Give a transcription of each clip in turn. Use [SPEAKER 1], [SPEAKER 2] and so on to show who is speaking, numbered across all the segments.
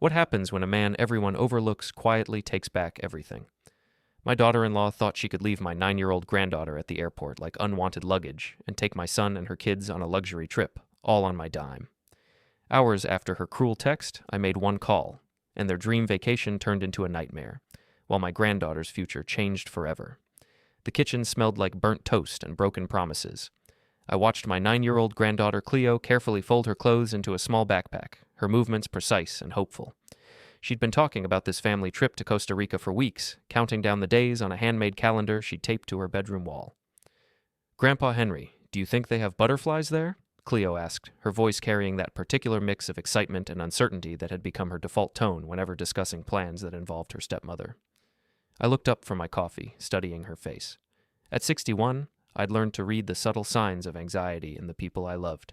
[SPEAKER 1] What happens when a man everyone overlooks quietly takes back everything? My daughter-in-law thought she could leave my 9-year-old granddaughter at the airport like unwanted luggage and take my son and her kids on a luxury trip, all on my dime. Hours after her cruel text, I made one call, and their dream vacation turned into a nightmare, while my granddaughter's future changed forever. The kitchen smelled like burnt toast and broken promises. I watched my 9-year-old granddaughter Cleo carefully fold her clothes into a small backpack, her movements precise and hopeful. She'd been talking about this family trip to Costa Rica for weeks, counting down the days on a handmade calendar she'd taped to her bedroom wall. "Grandpa Henry, do you think they have butterflies there?" Cleo asked, her voice carrying that particular mix of excitement and uncertainty that had become her default tone whenever discussing plans that involved her stepmother. I looked up from my coffee, studying her face. At 61, I'd learned to read the subtle signs of anxiety in the people I loved.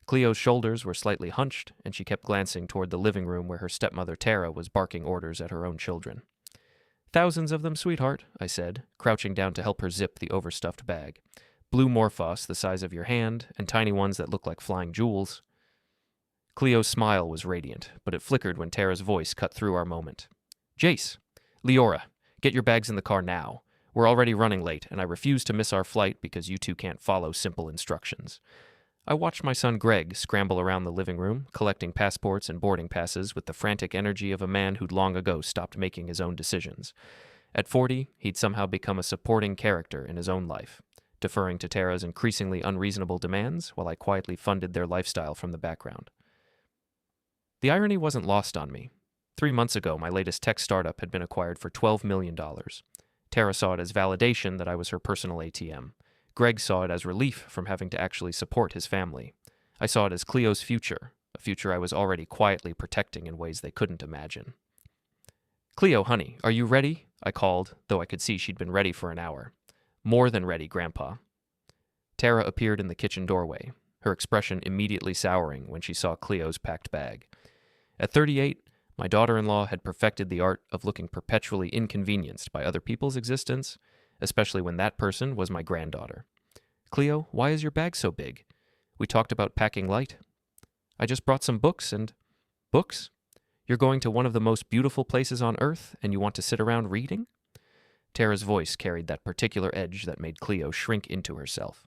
[SPEAKER 1] Cleo's shoulders were slightly hunched, and she kept glancing toward the living room where her stepmother Tara was barking orders at her own children. "Thousands of them, sweetheart," I said, crouching down to help her zip the overstuffed bag. "Blue morphos the size of your hand, and tiny ones that look like flying jewels." Cleo's smile was radiant, but it flickered when Tara's voice cut through our moment. "Jace! Leora! Get your bags in the car now. We're already running late, and I refuse to miss our flight because you two can't follow simple instructions." I watched my son Greg scramble around the living room, collecting passports and boarding passes with the frantic energy of a man who'd long ago stopped making his own decisions. At 40, he'd somehow become a supporting character in his own life, deferring to Tara's increasingly unreasonable demands while I quietly funded their lifestyle from the background. The irony wasn't lost on me. 3 months ago, my latest tech startup had been acquired for $12 million. Tara saw it as validation that I was her personal ATM. Greg saw it as relief from having to actually support his family. I saw it as Cleo's future, a future I was already quietly protecting in ways they couldn't imagine. "Cleo, honey, are you ready?" I called, though I could see she'd been ready for an hour. "More than ready, Grandpa." Tara appeared in the kitchen doorway, her expression immediately souring when she saw Cleo's packed bag. At 38, my daughter-in-law had perfected the art of looking perpetually inconvenienced by other people's existence, especially when that person was my granddaughter. "Cleo, why is your bag so big? We talked about packing light." "I just brought some books and—" "Books? You're going to one of the most beautiful places on earth, and you want to sit around reading?" Tara's voice carried that particular edge that made Cleo shrink into herself.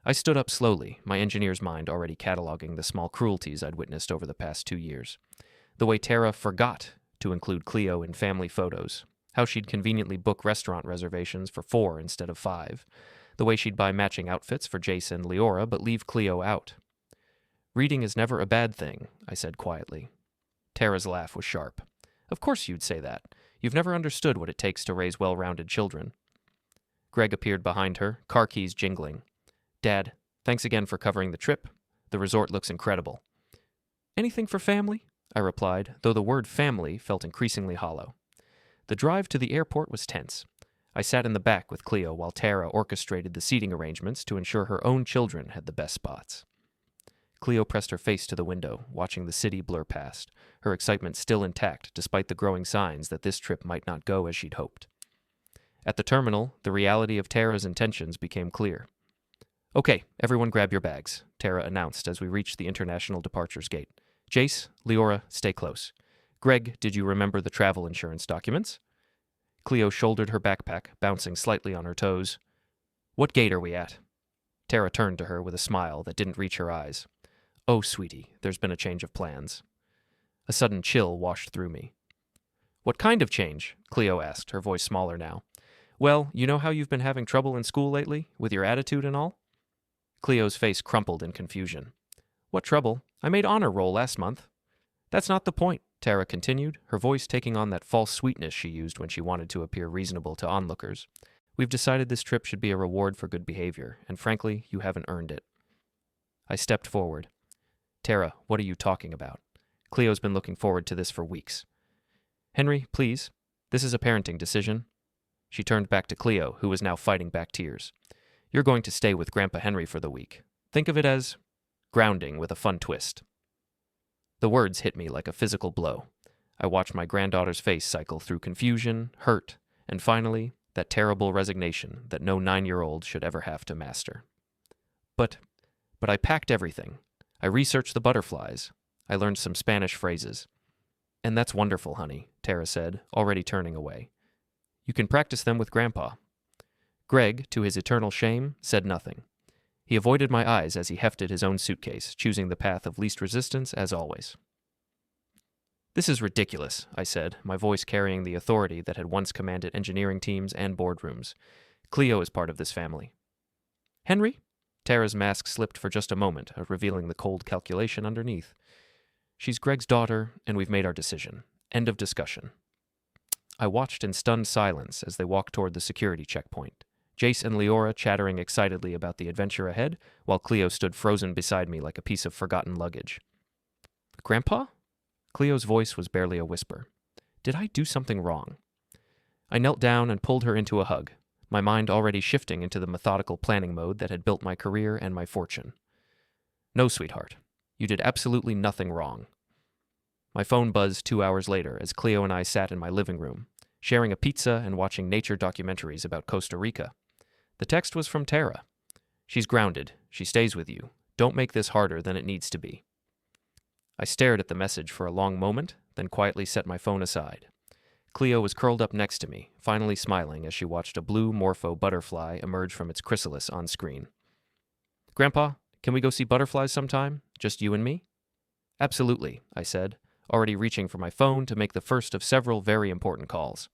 [SPEAKER 1] I stood up slowly, my engineer's mind already cataloging the small cruelties I'd witnessed over the past 2 years. The way Tara forgot to include Cleo in family photos, how she'd conveniently book restaurant reservations for 4 instead of 5, the way she'd buy matching outfits for Jace and Leora but leave Cleo out. "Reading is never a bad thing," I said quietly. Tara's laugh was sharp. "Of course you'd say that. You've never understood what it takes to raise well-rounded children." Greg appeared behind her, car keys jingling. "Dad, thanks again for covering the trip. The resort looks incredible." "Anything for family?" I replied, though the word family felt increasingly hollow. The drive to the airport was tense. I sat in the back with Cleo while Tara orchestrated the seating arrangements to ensure her own children had the best spots. Cleo pressed her face to the window, watching the city blur past, her excitement still intact despite the growing signs that this trip might not go as she'd hoped. At the terminal, the reality of Tara's intentions became clear. "Okay, everyone grab your bags," Tara announced as we reached the international departures gate. "Jace, Leora, stay close. Greg, did you remember the travel insurance documents?" Cleo shouldered her backpack, bouncing slightly on her toes. "What gate are we at?" Tara turned to her with a smile that didn't reach her eyes. "Oh, sweetie, there's been a change of plans." A sudden chill washed through me. "What kind of change?" Cleo asked, her voice smaller now. "Well, you know how you've been having trouble in school lately, with your attitude and all?" Cleo's face crumpled in confusion. "What trouble? I made honor roll last month." "That's not the point," Tara continued, her voice taking on that false sweetness she used when she wanted to appear reasonable to onlookers. "We've decided this trip should be a reward for good behavior, and frankly, you haven't earned it." I stepped forward. "Tara, what are you talking about? Cleo's been looking forward to this for weeks." "Henry, please. This is a parenting decision." She turned back to Cleo, who was now fighting back tears. "You're going to stay with Grandpa Henry for the week. Think of it as grounding with a fun twist." The words hit me like a physical blow. I watched my granddaughter's face cycle through confusion, hurt, and finally, that terrible resignation that no 9-year-old should ever have to master. But I packed everything. I researched the butterflies. I learned some Spanish phrases. And that's wonderful, honey, Tara said, already turning away. You can practice them with Grandpa. Greg, to his eternal shame, said nothing. He avoided my eyes as he hefted his own suitcase, choosing the path of least resistance as always. This is ridiculous, I said, my voice carrying the authority that had once commanded engineering teams and boardrooms. Cleo is part of this family. Henry? Tara's mask slipped for just a moment, revealing the cold calculation underneath. She's Greg's daughter, and we've made our decision. End of discussion. I watched in stunned silence as they walked toward the security checkpoint, Jace and Leora chattering excitedly about the adventure ahead, while Cleo stood frozen beside me like a piece of forgotten luggage. Grandpa? Cleo's voice was barely a whisper. Did I do something wrong? I knelt down and pulled her into a hug, my mind already shifting into the methodical planning mode that had built my career and my fortune. No, sweetheart. You did absolutely nothing wrong. My phone buzzed 2 hours later as Cleo and I sat in my living room, sharing a pizza and watching nature documentaries about Costa Rica. The text was from Tara. She's grounded. She stays with you. Don't make this harder than it needs to be. I stared at the message for a long moment, then quietly set my phone aside. Cleo was curled up next to me, finally smiling as she watched a blue morpho butterfly emerge from its chrysalis on screen. Grandpa, can we go see butterflies sometime? Just you and me? Absolutely, I said, already reaching for my phone to make the first of several very important calls.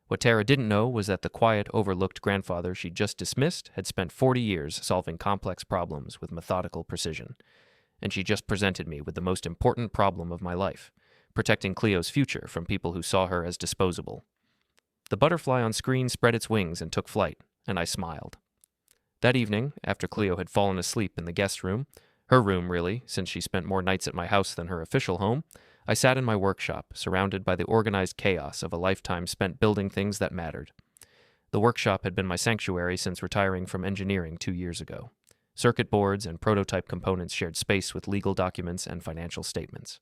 [SPEAKER 1] What Tara didn't know was that the quiet, overlooked grandfather she'd just dismissed had spent 40 years solving complex problems with methodical precision. And she just presented me with the most important problem of my life, protecting Cleo's future from people who saw her as disposable. The butterfly on screen spread its wings and took flight, and I smiled. That evening, after Cleo had fallen asleep in the guest room, her room really, since she spent more nights at my house than her official home, I sat in my workshop, surrounded by the organized chaos of a lifetime spent building things that mattered. The workshop had been my sanctuary since retiring from engineering 2 years ago. Circuit boards and prototype components shared space with legal documents and financial statements.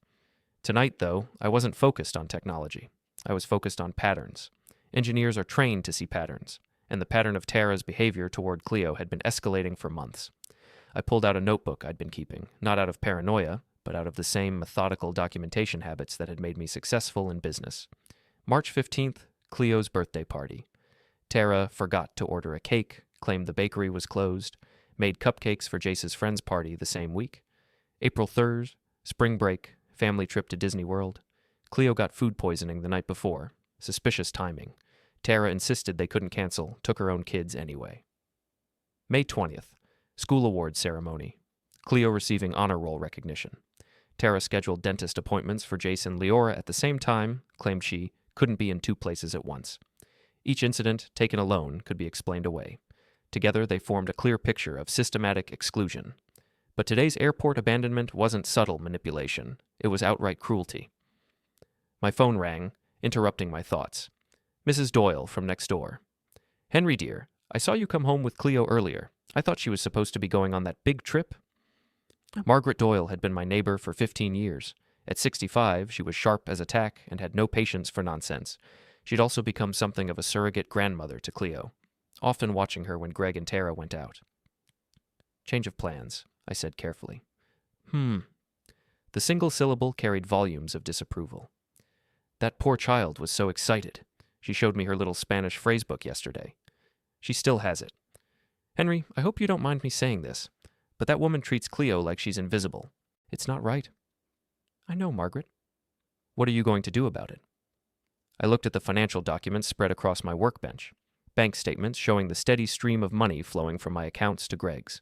[SPEAKER 1] Tonight, though, I wasn't focused on technology. I was focused on patterns. Engineers are trained to see patterns, and the pattern of Tara's behavior toward Cleo had been escalating for months. I pulled out a notebook I'd been keeping, not out of paranoia, but out of the same methodical documentation habits that had made me successful in business. March 15th, Cleo's birthday party. Tara forgot to order a cake, claimed the bakery was closed, made cupcakes for Jace's friend's party the same week. April 3rd, spring break, family trip to Disney World. Cleo got food poisoning the night before. Suspicious timing. Tara insisted they couldn't cancel, took her own kids anyway. May 20th, school awards ceremony. Cleo receiving honor roll recognition. Tara scheduled dentist appointments for Jace and Leora at the same time, claimed she couldn't be in 2 places at once. Each incident, taken alone, could be explained away. Together, they formed a clear picture of systematic exclusion. But today's airport abandonment wasn't subtle manipulation. It was outright cruelty. My phone rang, interrupting my thoughts. Mrs. Doyle from next door. Henry, dear, I saw you come home with Cleo earlier. I thought she was supposed to be going on that big trip. Margaret Doyle had been my neighbor for 15 years. At 65, she was sharp as a tack and had no patience for nonsense. She'd also become something of a surrogate grandmother to Cleo, often watching her when Greg and Tara went out. Change of plans, I said carefully. The single syllable carried volumes of disapproval. That poor child was so excited. She showed me her little Spanish phrasebook yesterday. She still has it. Henry, I hope you don't mind me saying this, but that woman treats Cleo like she's invisible. It's not right. I know, Margaret. What are you going to do about it? I looked at the financial documents spread across my workbench. Bank statements showing the steady stream of money flowing from my accounts to Greg's.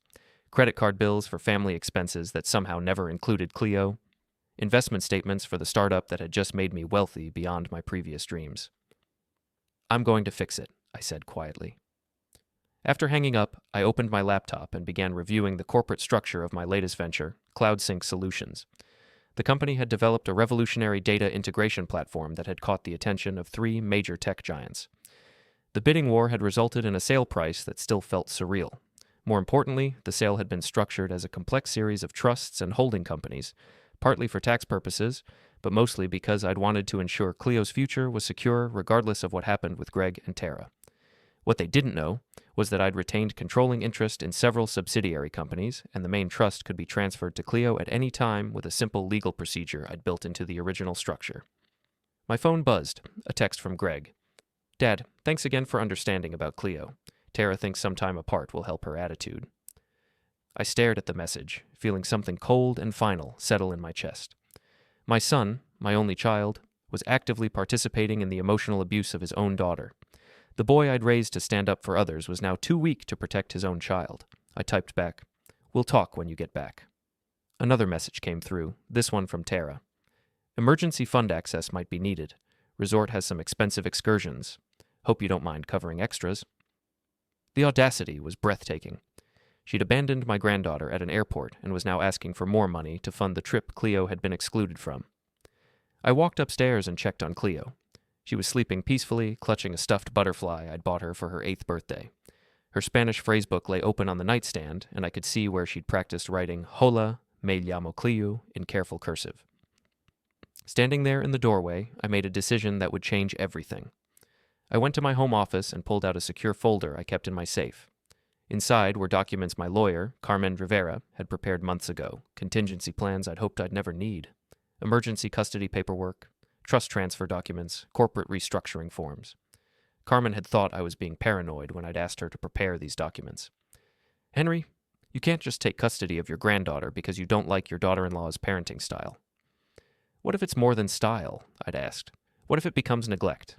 [SPEAKER 1] Credit card bills for family expenses that somehow never included Cleo. Investment statements for the startup that had just made me wealthy beyond my previous dreams. I'm going to fix it, I said quietly. After hanging up, I opened my laptop and began reviewing the corporate structure of my latest venture, CloudSync Solutions. The company had developed a revolutionary data integration platform that had caught the attention of 3 major tech giants. The bidding war had resulted in a sale price that still felt surreal. More importantly, the sale had been structured as a complex series of trusts and holding companies, partly for tax purposes, but mostly because I'd wanted to ensure Cleo's future was secure regardless of what happened with Greg and Tara. What they didn't know was that I'd retained controlling interest in several subsidiary companies, and the main trust could be transferred to Cleo at any time with a simple legal procedure I'd built into the original structure. My phone buzzed, a text from Greg. Dad, thanks again for understanding about Cleo. Tara thinks some time apart will help her attitude. I stared at the message, feeling something cold and final settle in my chest. My son, my only child, was actively participating in the emotional abuse of his own daughter. The boy I'd raised to stand up for others was now too weak to protect his own child. I typed back, "We'll talk when you get back." Another message came through, this one from Tara. "Emergency fund access might be needed. Resort has some expensive excursions. Hope you don't mind covering extras." The audacity was breathtaking. She'd abandoned my granddaughter at an airport and was now asking for more money to fund the trip Cleo had been excluded from. I walked upstairs and checked on Cleo. She was sleeping peacefully, clutching a stuffed butterfly I'd bought her for her 8th birthday. Her Spanish phrasebook lay open on the nightstand, and I could see where she'd practiced writing "Hola, me llamo Cleo" in careful cursive. Standing there in the doorway, I made a decision that would change everything. I went to my home office and pulled out a secure folder I kept in my safe. Inside were documents my lawyer, Carmen Rivera, had prepared months ago, contingency plans I'd hoped I'd never need, emergency custody paperwork, trust transfer documents, corporate restructuring forms. Carmen had thought I was being paranoid when I'd asked her to prepare these documents. "Henry, you can't just take custody of your granddaughter because you don't like your daughter-in-law's parenting style." "What if it's more than style?" I'd asked. "What if it becomes neglect?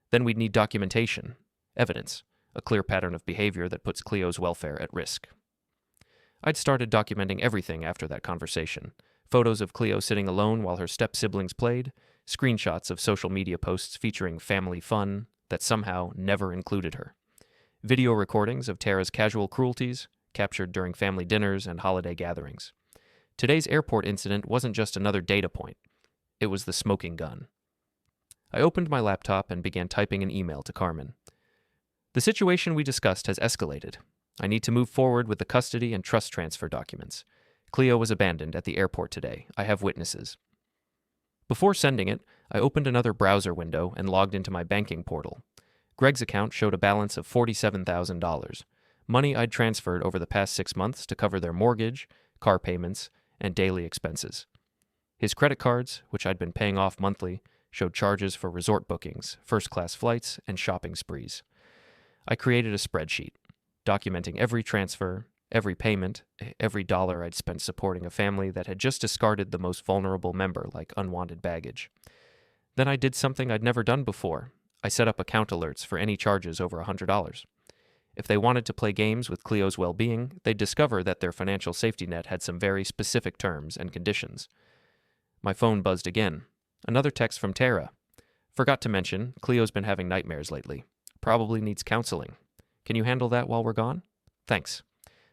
[SPEAKER 1] Then we'd need documentation, evidence, a clear pattern of behavior that puts Cleo's welfare at risk." I'd started documenting everything after that conversation. Photos of Cleo sitting alone while her step-siblings played, screenshots of social media posts featuring family fun that somehow never included her, video recordings of Tara's casual cruelties, captured during family dinners and holiday gatherings. Today's airport incident wasn't just another data point. It was the smoking gun. I opened my laptop and began typing an email to Carmen. "The situation we discussed has escalated. I need to move forward with the custody and trust transfer documents. Cleo was abandoned at the airport today. I have witnesses." Before sending it, I opened another browser window and logged into my banking portal. Greg's account showed a balance of $47,000, money I'd transferred over the past 6 months to cover their mortgage, car payments, and daily expenses. His credit cards, which I'd been paying off monthly, showed charges for resort bookings, first-class flights, and shopping sprees. I created a spreadsheet, documenting every transfer, every payment, every dollar I'd spent supporting a family that had just discarded the most vulnerable member like unwanted baggage. Then I did something I'd never done before. I set up account alerts for any charges over $100. If they wanted to play games with Cleo's well-being, they'd discover that their financial safety net had some very specific terms and conditions. My phone buzzed again. Another text from Tara. "Forgot to mention, Cleo's been having nightmares lately. Probably needs counseling. Can you handle that while we're gone? Thanks."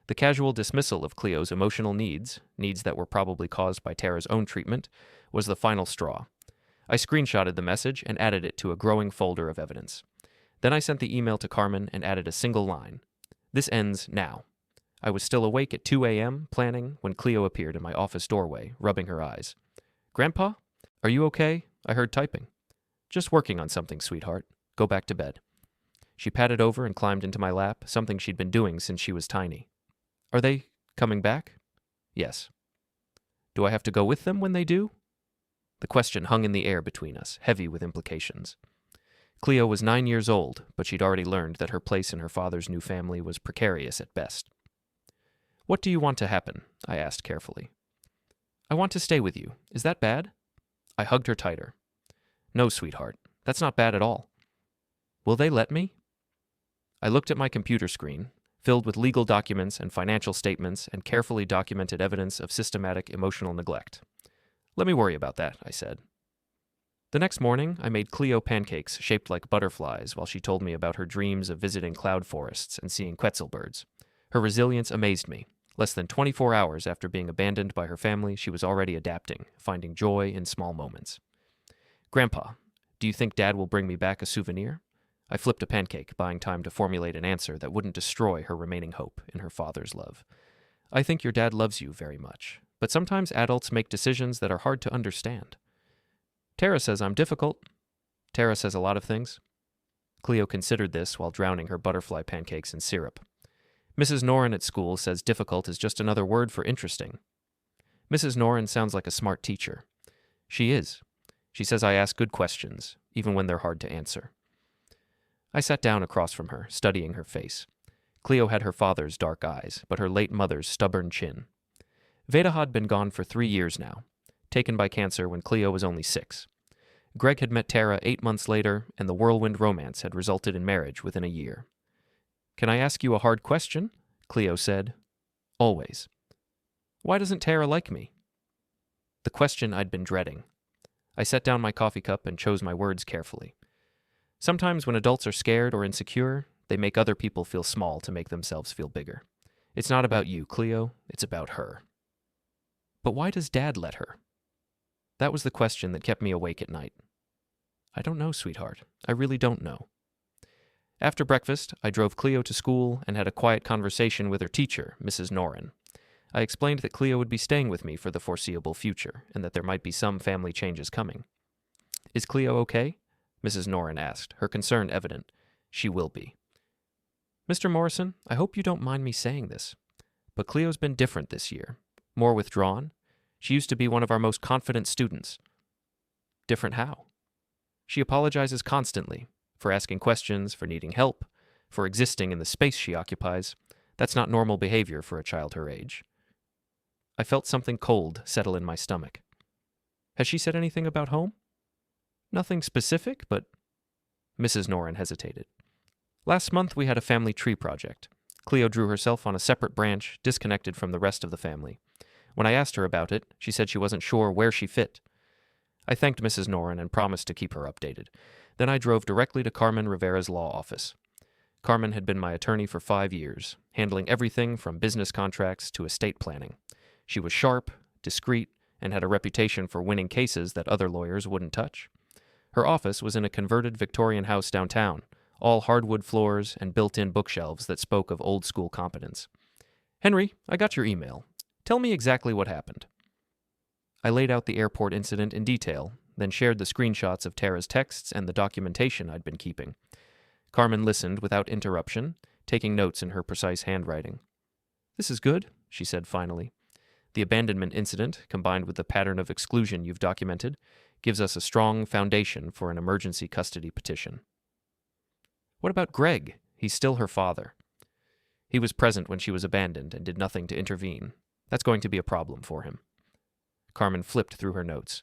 [SPEAKER 1] The casual dismissal of Cleo's emotional needs that were probably caused by Tara's own treatment, was the final straw. I screenshotted the message and added it to a growing folder of evidence. Then I sent the email to Carmen and added a single line. "This ends now." I was still awake at 2 a.m., planning, when Cleo appeared in my office doorway, rubbing her eyes. "Grandpa? Are you okay? I heard typing." "Just working on something, sweetheart. Go back to bed." She padded over and climbed into my lap, something she'd been doing since she was tiny. "Are they coming back?" "Yes." "Do I have to go with them when they do?" The question hung in the air between us, heavy with implications. Cleo was 9 years old, but she'd already learned that her place in her father's new family was precarious at best. "What do you want to happen?" I asked carefully. "I want to stay with you. Is that bad?" I hugged her tighter. "No, sweetheart. That's not bad at all." "Will they let me?" I looked at my computer screen, filled with legal documents and financial statements and carefully documented evidence of systematic emotional neglect. "Let me worry about that," I said. The next morning, I made Cleo pancakes shaped like butterflies while she told me about her dreams of visiting cloud forests and seeing quetzal birds. Her resilience amazed me. Less than 24 hours after being abandoned by her family, she was already adapting, finding joy in small moments. "Grandpa, do you think Dad will bring me back a souvenir?" I flipped a pancake, buying time to formulate an answer that wouldn't destroy her remaining hope in her father's love. "I think your dad loves you very much, but sometimes adults make decisions that are hard to understand." "Tara says I'm difficult." "Tara says a lot of things." Cleo considered this while drowning her butterfly pancakes in syrup. "Mrs. Noren at school says difficult is just another word for interesting." "Mrs. Noren sounds like a smart teacher." "She is. She says I ask good questions, even when they're hard to answer. I sat down across from her, studying her face. Cleo had her father's dark eyes, but her late mother's stubborn chin. Veda had been gone for 3 years now, taken by cancer when Cleo was only 6. Greg had met Tara 8 months later, and the whirlwind romance had resulted in marriage within a year. "Can I ask you a hard question?" Cleo said. "Always." "Why doesn't Tara like me?" The question I'd been dreading. I set down my coffee cup and chose my words carefully. Sometimes when adults are scared or insecure, they make other people feel small to make themselves feel bigger. It's not about you, Cleo. It's about her. But why does Dad let her? That was the question that kept me awake at night. I don't know, sweetheart. I really don't know. After breakfast, I drove Cleo to school and had a quiet conversation with her teacher, Mrs. Noren. I explained that Cleo would be staying with me for the foreseeable future and that there might be some family changes coming. "Is Cleo okay?" Mrs. Noren asked, her concern evident. "She will be." "Mr. Morrison, I hope you don't mind me saying this, but Cleo's been different this year, more withdrawn. She used to be one of our most confident students." "Different how?" "She apologizes constantly for asking questions, for needing help, for existing in the space she occupies. That's not normal behavior for a child her age." I felt something cold settle in my stomach. "Has she said anything about home?" "Nothing specific, but—" Mrs. Noren hesitated. "Last month we had a family tree project. Cleo drew herself on a separate branch, disconnected from the rest of the family. When I asked her about it, she said she wasn't sure where she fit. I thanked Mrs. Noren and promised to keep her updated. Then I drove directly to Carmen Rivera's law office. Carmen had been my attorney for 5 years, handling everything from business contracts to estate planning. She was sharp, discreet, and had a reputation for winning cases that other lawyers wouldn't touch. Her office was in a converted Victorian house downtown, all hardwood floors and built-in bookshelves that spoke of old-school competence. "Henry, I got your email. Tell me exactly what happened." I laid out the airport incident in detail, then shared the screenshots of Tara's texts and the documentation I'd been keeping. Carmen listened without interruption, taking notes in her precise handwriting. "This is good," she said finally. "The abandonment incident, combined with the pattern of exclusion you've documented, gives us a strong foundation for an emergency custody petition." "What about Greg? He's still her father." "He was present when she was abandoned and did nothing to intervene. That's going to be a problem for him." Carmen flipped through her notes.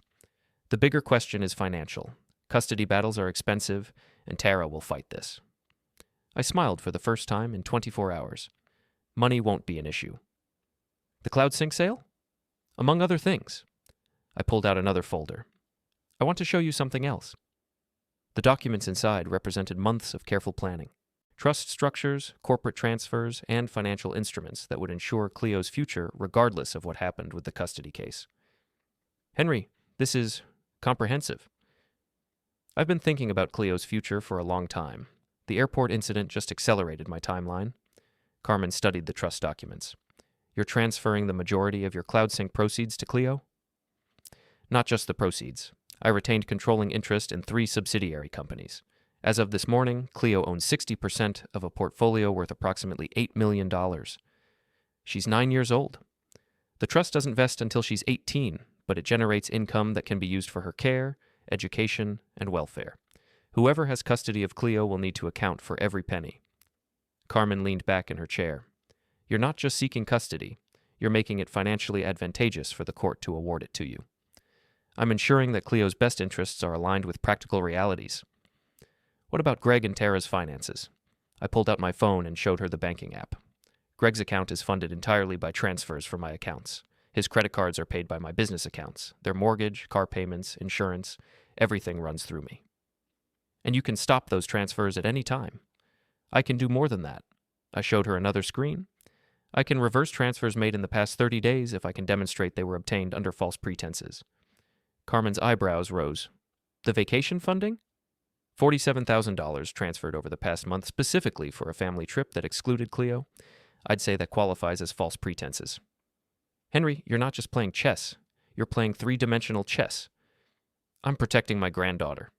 [SPEAKER 1] "The bigger question is financial. Custody battles are expensive, and Tara will fight this." I smiled for the first time in 24 hours. Money won't be an issue. "The CloudSync sale?" "Among other things." I pulled out another folder. "I want to show you something else." The documents inside represented months of careful planning. Trust structures, corporate transfers, and financial instruments that would ensure Cleo's future regardless of what happened with the custody case. "Henry, this is comprehensive." I've been thinking about Cleo's future for a long time. The airport incident just accelerated my timeline. Carmen studied the trust documents. "You're transferring the majority of your CloudSync proceeds to Cleo?" "Not just the proceeds. I retained controlling interest in 3 subsidiary companies. As of this morning, Cleo owns 60% of a portfolio worth approximately $8 million. She's 9 years old. The trust doesn't vest until she's 18, but it generates income that can be used for her care, education, and welfare. Whoever has custody of Cleo will need to account for every penny." Carmen leaned back in her chair. "You're not just seeking custody. You're making it financially advantageous for the court to award it to you. I'm ensuring that Cleo's best interests are aligned with practical realities." "What about Greg and Tara's finances?" I pulled out my phone and showed her the banking app. Greg's account is funded entirely by transfers from my accounts. His credit cards are paid by my business accounts. Their mortgage, car payments, insurance, everything runs through me. "And you can stop those transfers at any time." "I can do more than that." I showed her another screen. "I can reverse transfers made in the past 30 days if I can demonstrate they were obtained under false pretenses." Carmen's eyebrows rose. "The vacation funding?" $47,000 transferred over the past month specifically for a family trip that excluded Cleo. I'd say that qualifies as false pretenses. "Henry, you're not just playing chess. You're playing 3-dimensional chess." "I'm protecting my granddaughter."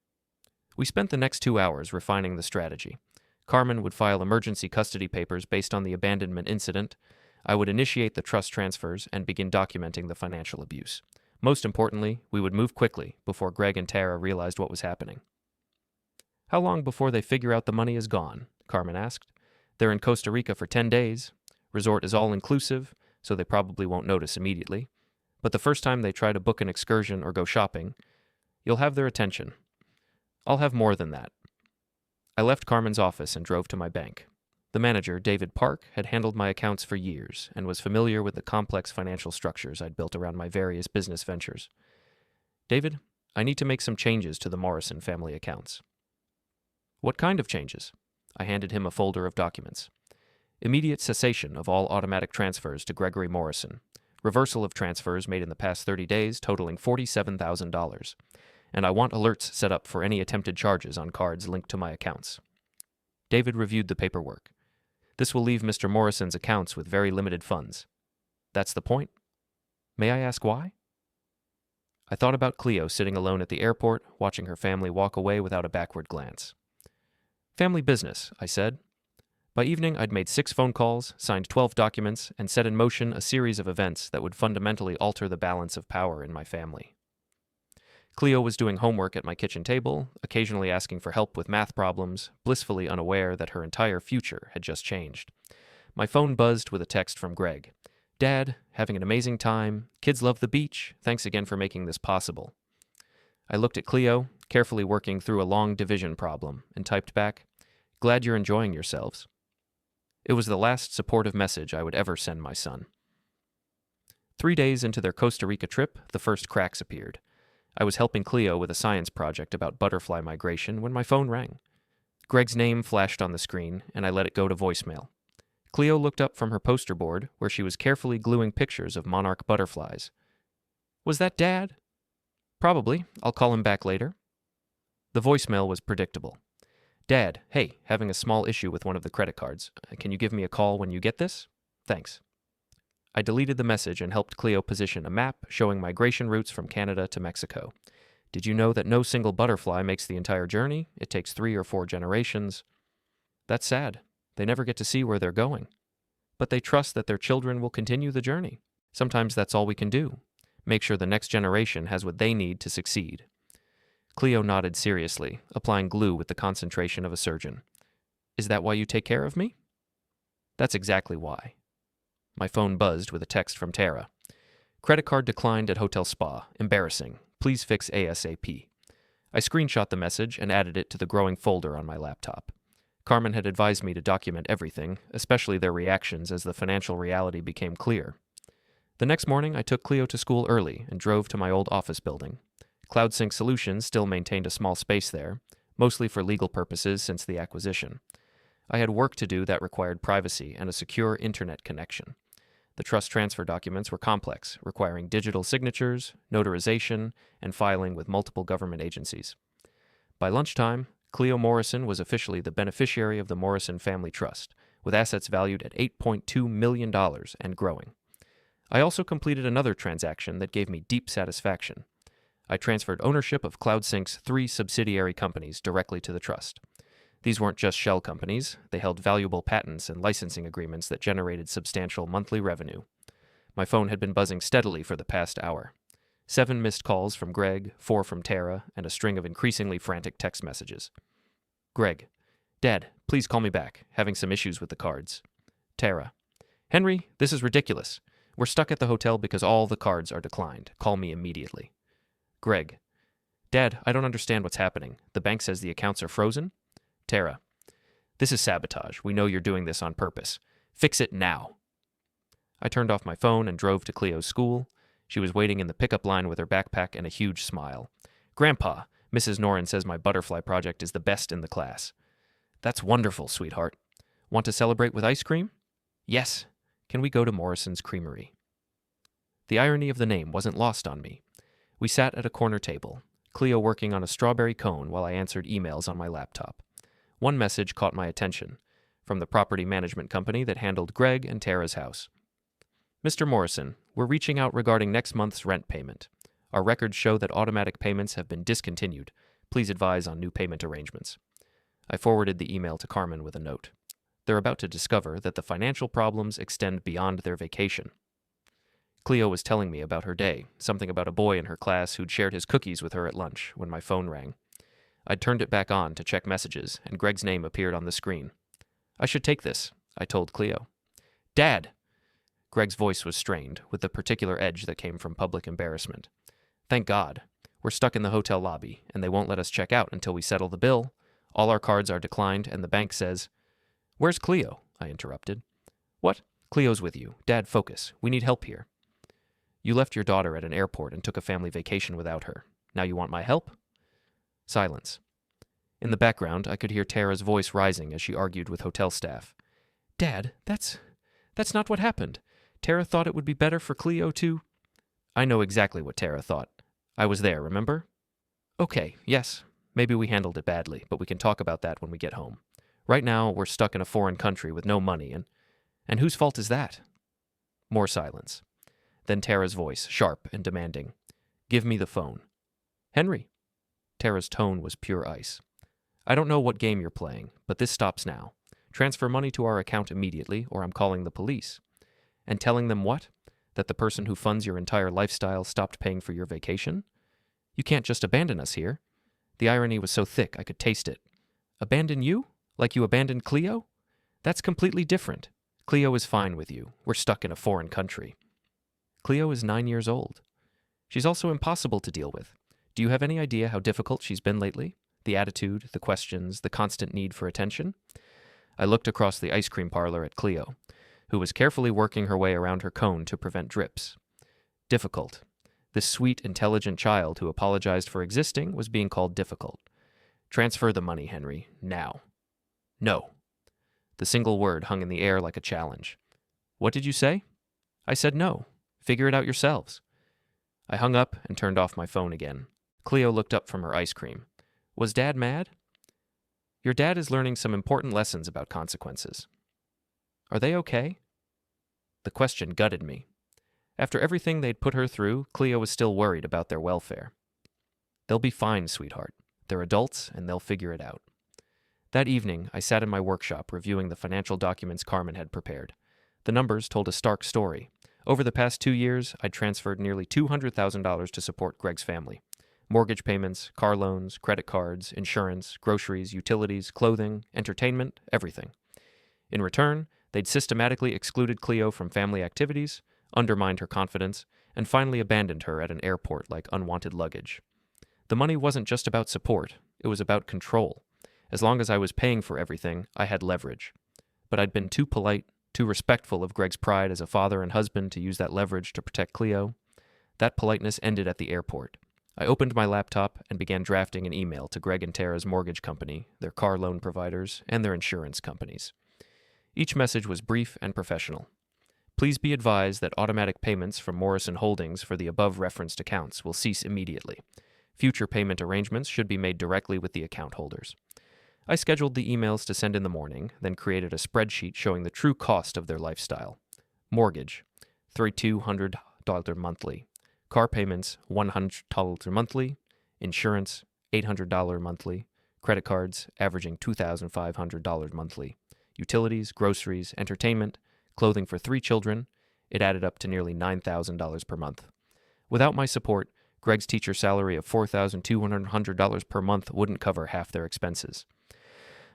[SPEAKER 1] We spent the next 2 hours refining the strategy. Carmen would file emergency custody papers based on the abandonment incident. I would initiate the trust transfers and begin documenting the financial abuse. Most importantly, we would move quickly before Greg and Tara realized what was happening. How long before they figure out the money is gone? Carmen asked. They're in Costa Rica for 10 days. Resort is all-inclusive, so they probably won't notice immediately. But the first time they try to book an excursion or go shopping, you'll have their attention. I'll have more than that. I left Carmen's office and drove to my bank. The manager, David Park, had handled my accounts for years and was familiar with the complex financial structures I'd built around my various business ventures. David, I need to make some changes to the Morrison family accounts. What kind of changes? I handed him a folder of documents. Immediate cessation of all automatic transfers to Gregory Morrison. Reversal of transfers made in the past 30 days totaling $47,000. And I want alerts set up for any attempted charges on cards linked to my accounts. David reviewed the paperwork. This will leave Mr. Morrison's accounts with very limited funds. That's the point? May I ask why? I thought about Cleo sitting alone at the airport, watching her family walk away without a backward glance. Family business, I said. By evening, I'd made 6 phone calls, signed 12 documents, and set in motion a series of events that would fundamentally alter the balance of power in my family. Cleo was doing homework at my kitchen table, occasionally asking for help with math problems, blissfully unaware that her entire future had just changed. My phone buzzed with a text from Greg. Dad, having an amazing time. Kids love the beach. Thanks again for making this possible. I looked at Cleo, carefully working through a long division problem, and typed back, Glad you're enjoying yourselves. It was the last supportive message I would ever send my son. 3 days into their Costa Rica trip, the first cracks appeared. I was helping Cleo with a science project about butterfly migration when my phone rang. Greg's name flashed on the screen, and I let it go to voicemail. Cleo looked up from her poster board, where she was carefully gluing pictures of monarch butterflies. Was that Dad? Probably. I'll call him back later. The voicemail was predictable. Dad, hey, having a small issue with one of the credit cards. Can you give me a call when you get this? Thanks. I deleted the message and helped Cleo position a map showing migration routes from Canada to Mexico. Did you know that no single butterfly makes the entire journey? It takes 3 or 4 generations. That's sad. They never get to see where they're going. But they trust that their children will continue the journey. Sometimes that's all we can do. Make sure the next generation has what they need to succeed. Cleo nodded seriously, applying glue with the concentration of a surgeon. Is that why you take care of me? That's exactly why. My phone buzzed with a text from Tara. Credit card declined at Hotel Spa. Embarrassing. Please fix ASAP. I screenshot the message and added it to the growing folder on my laptop. Carmen had advised me to document everything, especially their reactions as the financial reality became clear. The next morning, I took Cleo to school early and drove to my old office building. CloudSync Solutions still maintained a small space there, mostly for legal purposes since the acquisition. I had work to do that required privacy and a secure internet connection. The trust transfer documents were complex, requiring digital signatures, notarization, and filing with multiple government agencies. By lunchtime, Cleo Morrison was officially the beneficiary of the Morrison Family Trust, with assets valued at $8.2 million and growing. I also completed another transaction that gave me deep satisfaction. I transferred ownership of CloudSync's 3 subsidiary companies directly to the trust. These weren't just shell companies. They held valuable patents and licensing agreements that generated substantial monthly revenue. My phone had been buzzing steadily for the past hour. 7 missed calls from Greg, 4 from Tara, and a string of increasingly frantic text messages. Greg, Dad, please call me back. Having some issues with the cards. Tara, Henry, this is ridiculous. We're stuck at the hotel because all the cards are declined. Call me immediately. Greg, Dad, I don't understand what's happening. The bank says the accounts are frozen? Tara, this is sabotage. We know you're doing this on purpose. Fix it now. I turned off my phone and drove to Cleo's school. She was waiting in the pickup line with her backpack and a huge smile. Grandpa, Mrs. Noren says my butterfly project is the best in the class. That's wonderful, sweetheart. Want to celebrate with ice cream? Yes. Can we go to Morrison's Creamery? The irony of the name wasn't lost on me. We sat at a corner table, Cleo working on a strawberry cone while I answered emails on my laptop. One message caught my attention, from the property management company that handled Greg and Tara's house. Mr. Morrison, we're reaching out regarding next month's rent payment. Our records show that automatic payments have been discontinued. Please advise on new payment arrangements. I forwarded the email to Carmen with a note. They're about to discover that the financial problems extend beyond their vacation. Cleo was telling me about her day, something about a boy in her class who'd shared his cookies with her at lunch when my phone rang. I'd turned it back on to check messages, and Greg's name appeared on the screen. I should take this, I told Cleo. Dad! Greg's voice was strained, with the particular edge that came from public embarrassment. Thank God. We're stuck in the hotel lobby, and they won't let us check out until we settle the bill. All our cards are declined, and the bank says, Where's Cleo? I interrupted. What? Cleo's with you. Dad, focus. We need help here. You left your daughter at an airport and took a family vacation without her. Now you want my help? Silence. In the background, I could hear Tara's voice rising as she argued with hotel staff. Dad, that's not what happened. Tara thought it would be better for Cleo to... I know exactly what Tara thought. I was there, remember? Okay, yes. Maybe we handled it badly, but we can talk about that when we get home. Right now, we're stuck in a foreign country with no money, and whose fault is that? More silence. Then Tara's voice, sharp and demanding. Give me the phone. Henry. Tara's tone was pure ice. I don't know what game you're playing, but this stops now. Transfer money to our account immediately, or I'm calling the police. And telling them what? That the person who funds your entire lifestyle stopped paying for your vacation? You can't just abandon us here. The irony was so thick I could taste it. Abandon you? Like you abandoned Cleo? That's completely different. Cleo is fine with you. We're stuck in a foreign country. Cleo is 9 years old. She's also impossible to deal with. Do you have any idea how difficult she's been lately? The attitude, the questions, the constant need for attention? I looked across the ice cream parlor at Cleo, who was carefully working her way around her cone to prevent drips. Difficult. This sweet, intelligent child who apologized for existing was being called difficult. Transfer the money, Henry, now. No. The single word hung in the air like a challenge. What did you say? I said no. Figure it out yourselves. I hung up and turned off my phone again. Cleo looked up from her ice cream. Was Dad mad? Your dad is learning some important lessons about consequences. Are they okay? The question gutted me. After everything they'd put her through, Cleo was still worried about their welfare. They'll be fine, sweetheart. They're adults, and they'll figure it out. That evening, I sat in my workshop reviewing the financial documents Carmen had prepared. The numbers told a stark story. Over the past 2 years, I'd transferred nearly $200,000 to support Greg's family. Mortgage payments, car loans, credit cards, insurance, groceries, utilities, clothing, entertainment, everything. In return, they'd systematically excluded Cleo from family activities, undermined her confidence, and finally abandoned her at an airport like unwanted luggage. The money wasn't just about support, it was about control. As long as I was paying for everything, I had leverage. But I'd been too polite, too respectful of Greg's pride as a father and husband to use that leverage to protect Cleo. That politeness ended at the airport. I opened my laptop and began drafting an email to Greg and Tara's mortgage company, their car loan providers, and their insurance companies. Each message was brief and professional. Please be advised that automatic payments from Morrison Holdings for the above referenced accounts will cease immediately. Future payment arrangements should be made directly with the account holders. I scheduled the emails to send in the morning, then created a spreadsheet showing the true cost of their lifestyle. Mortgage, $3,200 monthly. Car payments, $100 monthly. Insurance, $800 monthly. Credit cards, averaging $2,500 monthly. Utilities, groceries, entertainment, clothing for 3 children. It added up to nearly $9,000 per month. Without my support, Greg's teacher salary of $4,200 per month wouldn't cover half their expenses.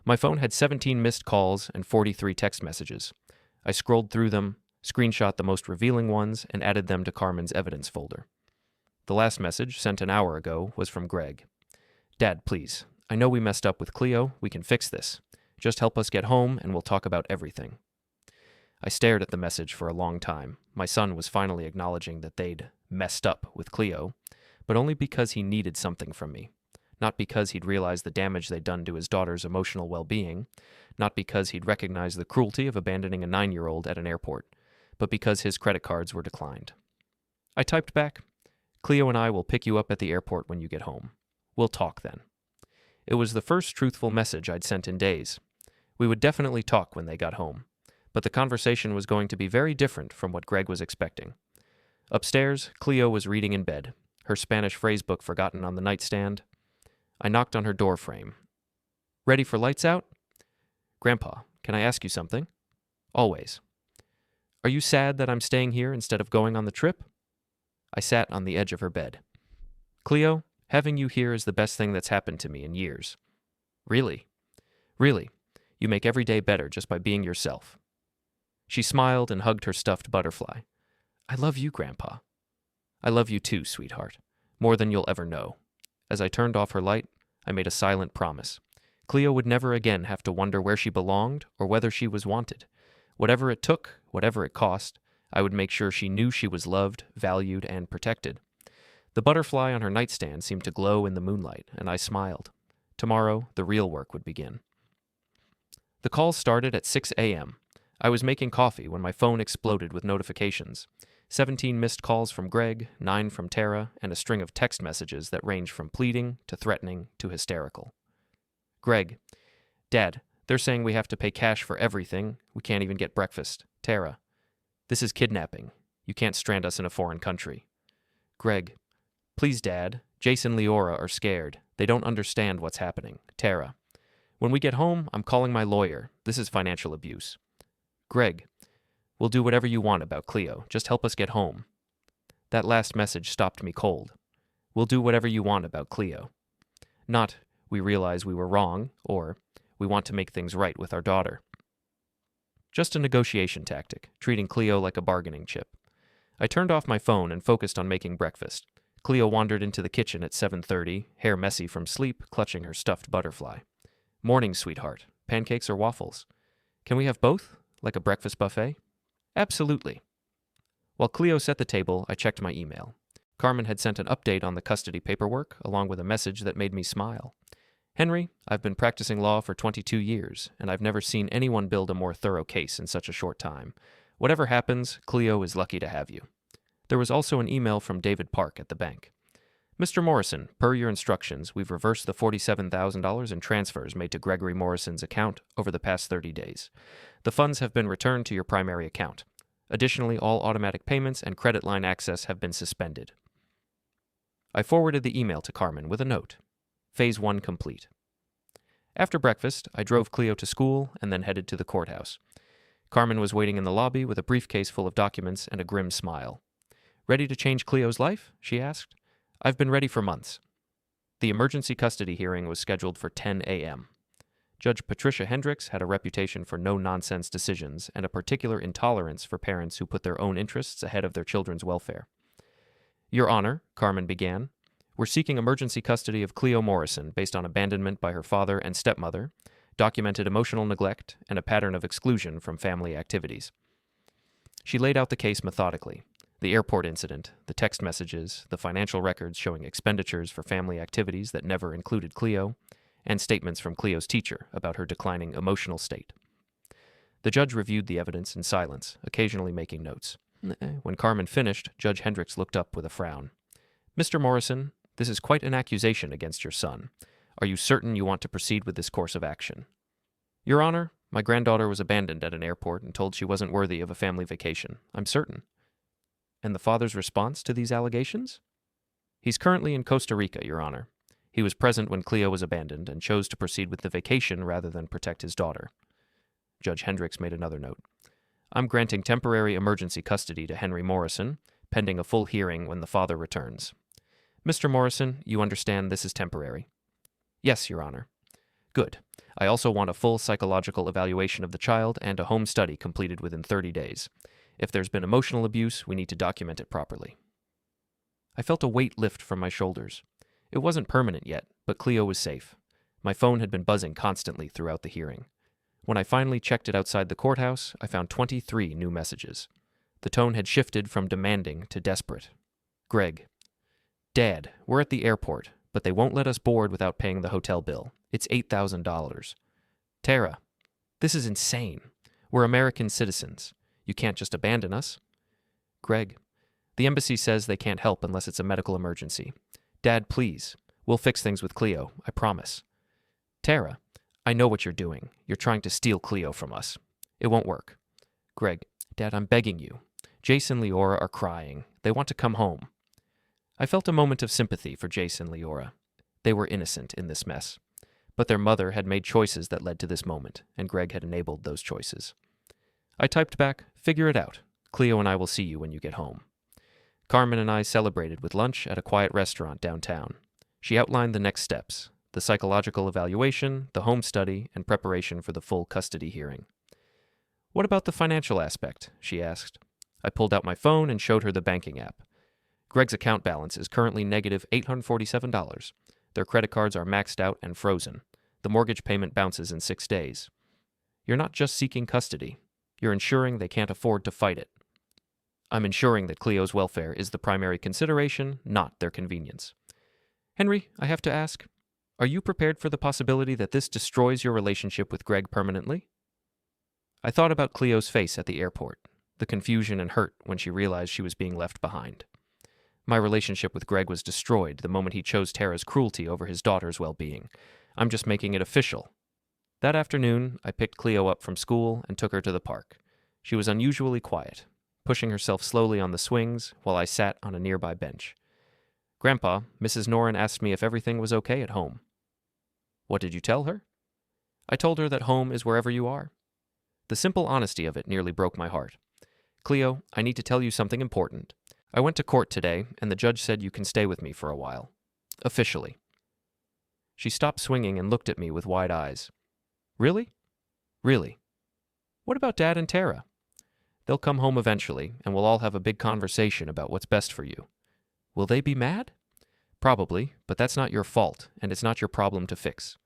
[SPEAKER 1] My phone had 17 missed calls and 43 text messages. I scrolled through them, screenshot the most revealing ones, and added them to Carmen's evidence folder. The last message, sent an hour ago, was from Greg. Dad, please. I know we messed up with Cleo. We can fix this. Just help us get home, and we'll talk about everything. I stared at the message for a long time. My son was finally acknowledging that they'd messed up with Cleo, but only because he needed something from me. Not because he'd realized the damage they'd done to his daughter's emotional well-being, not because he'd recognized the cruelty of abandoning a 9-year-old at an airport, but because his credit cards were declined. I typed back, Cleo and I will pick you up at the airport when you get home. We'll talk then. It was the first truthful message I'd sent in days. We would definitely talk when they got home, but the conversation was going to be very different from what Greg was expecting. Upstairs, Cleo was reading in bed, her Spanish phrase book forgotten on the nightstand. I knocked on her door frame. Ready for lights out? Grandpa, can I ask you something? Always. Are you sad that I'm staying here instead of going on the trip? I sat on the edge of her bed. Cleo, having you here is the best thing that's happened to me in years. Really? Really. You make every day better just by being yourself. She smiled and hugged her stuffed butterfly. I love you, Grandpa. I love you too, sweetheart. More than you'll ever know. As I turned off her light, I made a silent promise. Cleo would never again have to wonder where she belonged or whether she was wanted. Whatever it took, whatever it cost, I would make sure she knew she was loved, valued, and protected. The butterfly on her nightstand seemed to glow in the moonlight, and I smiled. Tomorrow, the real work would begin. The call started at 6 a.m. I was making coffee when my phone exploded with notifications. 17 missed calls from Greg, 9 from Tara, and a string of text messages that ranged from pleading to threatening to hysterical. Greg, Dad, they're saying we have to pay cash for everything. We can't even get breakfast. Tara, this is kidnapping. You can't strand us in a foreign country. Greg, please, Dad. Jace and Leora are scared. They don't understand what's happening. Tara, when we get home, I'm calling my lawyer. This is financial abuse. Greg, we'll do whatever you want about Cleo. Just help us get home. That last message stopped me cold. We'll do whatever you want about Cleo. Not, we realize we were wrong, or we want to make things right with our daughter. Just a negotiation tactic, treating Cleo like a bargaining chip. I turned off my phone and focused on making breakfast. Cleo wandered into the kitchen at 7:30, hair messy from sleep, clutching her stuffed butterfly. Morning, sweetheart. Pancakes or waffles? Can we have both? Like a breakfast buffet? Absolutely. While Cleo set the table, I checked my email. Carmen had sent an update on the custody paperwork, along with a message that made me smile. Henry, I've been practicing law for 22 years, and I've never seen anyone build a more thorough case in such a short time. Whatever happens, Cleo is lucky to have you. There was also an email from David Park at the bank. Mr. Morrison, per your instructions, we've reversed the $47,000 in transfers made to Gregory Morrison's account over the past 30 days. The funds have been returned to your primary account. Additionally, all automatic payments and credit line access have been suspended. I forwarded the email to Carmen with a note. Phase 1 complete. After breakfast, I drove Cleo to school and then headed to the courthouse. Carmen was waiting in the lobby with a briefcase full of documents and a grim smile. Ready to change Cleo's life? She asked. I've been ready for months. The emergency custody hearing was scheduled for 10 a.m. Judge Patricia Hendricks had a reputation for no-nonsense decisions and a particular intolerance for parents who put their own interests ahead of their children's welfare. Your Honor, Carmen began, we're seeking emergency custody of Cleo Morrison based on abandonment by her father and stepmother, documented emotional neglect, and a pattern of exclusion from family activities. She laid out the case methodically. The airport incident, the text messages, the financial records showing expenditures for family activities that never included Cleo, and statements from Cleo's teacher about her declining emotional state. The judge reviewed the evidence in silence, occasionally making notes. When Carmen finished, Judge Hendricks looked up with a frown. Mr. Morrison, this is quite an accusation against your son. Are you certain you want to proceed with this course of action? Your Honor, my granddaughter was abandoned at an airport and told she wasn't worthy of a family vacation. I'm certain. And the father's response to these allegations? He's currently in Costa Rica, Your Honor. He was present when Cleo was abandoned and chose to proceed with the vacation rather than protect his daughter. Judge Hendricks made another note. I'm granting temporary emergency custody to Henry Morrison, pending a full hearing when the father returns. Mr. Morrison, you understand this is temporary? Yes, Your Honor. Good. I also want a full psychological evaluation of the child and a home study completed within 30 days. If there's been emotional abuse, we need to document it properly. I felt a weight lift from my shoulders. It wasn't permanent yet, but Cleo was safe. My phone had been buzzing constantly throughout the hearing. When I finally checked it outside the courthouse, I found 23 new messages. The tone had shifted from demanding to desperate. Greg. Dad, we're at the airport, but they won't let us board without paying the hotel bill. It's $8,000. Tara. This is insane. We're American citizens. You can't just abandon us. Greg. The embassy says they can't help unless it's a medical emergency. Dad, please. We'll fix things with Cleo, I promise. Tara. I know what you're doing. You're trying to steal Cleo from us. It won't work. Greg. Dad, I'm begging you. Jace and Leora are crying. They want to come home. I felt a moment of sympathy for Jace and Leora. They were innocent in this mess. But their mother had made choices that led to this moment, and Greg had enabled those choices. I typed back, figure it out. Cleo and I will see you when you get home. Carmen and I celebrated with lunch at a quiet restaurant downtown. She outlined the next steps: the psychological evaluation, the home study, and preparation for the full custody hearing. "What about the financial aspect?" she asked. I pulled out my phone and showed her the banking app. Greg's account balance is currently negative $847. Their credit cards are maxed out and frozen. The mortgage payment bounces in 6 days. You're not just seeking custody. You're ensuring they can't afford to fight it. I'm ensuring that Cleo's welfare is the primary consideration, not their convenience. Henry, I have to ask, are you prepared for the possibility that this destroys your relationship with Greg permanently? I thought about Cleo's face at the airport, the confusion and hurt when she realized she was being left behind. My relationship with Greg was destroyed the moment he chose Tara's cruelty over his daughter's well-being. I'm just making it official. That afternoon, I picked Cleo up from school and took her to the park. She was unusually quiet, pushing herself slowly on the swings while I sat on a nearby bench. "Grandpa, Mrs. Noren asked me if everything was okay at home." "What did you tell her?" "I told her that home is wherever you are." The simple honesty of it nearly broke my heart. "Cleo, I need to tell you something important. I went to court today, and the judge said you can stay with me for a while. Officially." She stopped swinging and looked at me with wide eyes. "Really?" "Really." "What about Dad and Tara?" "They'll come home eventually, and we'll all have a big conversation about what's best for you." "Will they be mad?" "Probably, but that's not your fault, and it's not your problem to fix."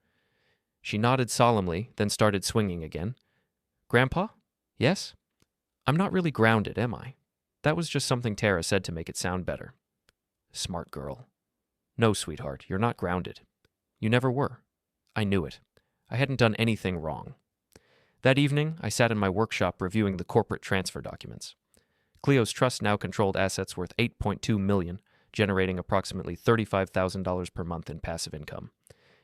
[SPEAKER 1] She nodded solemnly, then started swinging again. "Grandpa?" "Yes?" "I'm not really grounded, am I? That was just something Tara said to make it sound better." Smart girl. "No, sweetheart, you're not grounded. You never were. I knew it. I hadn't done anything wrong." That evening, I sat in my workshop reviewing the corporate transfer documents. Cleo's trust now controlled assets worth $8.2 million, generating approximately $35,000 per month in passive income.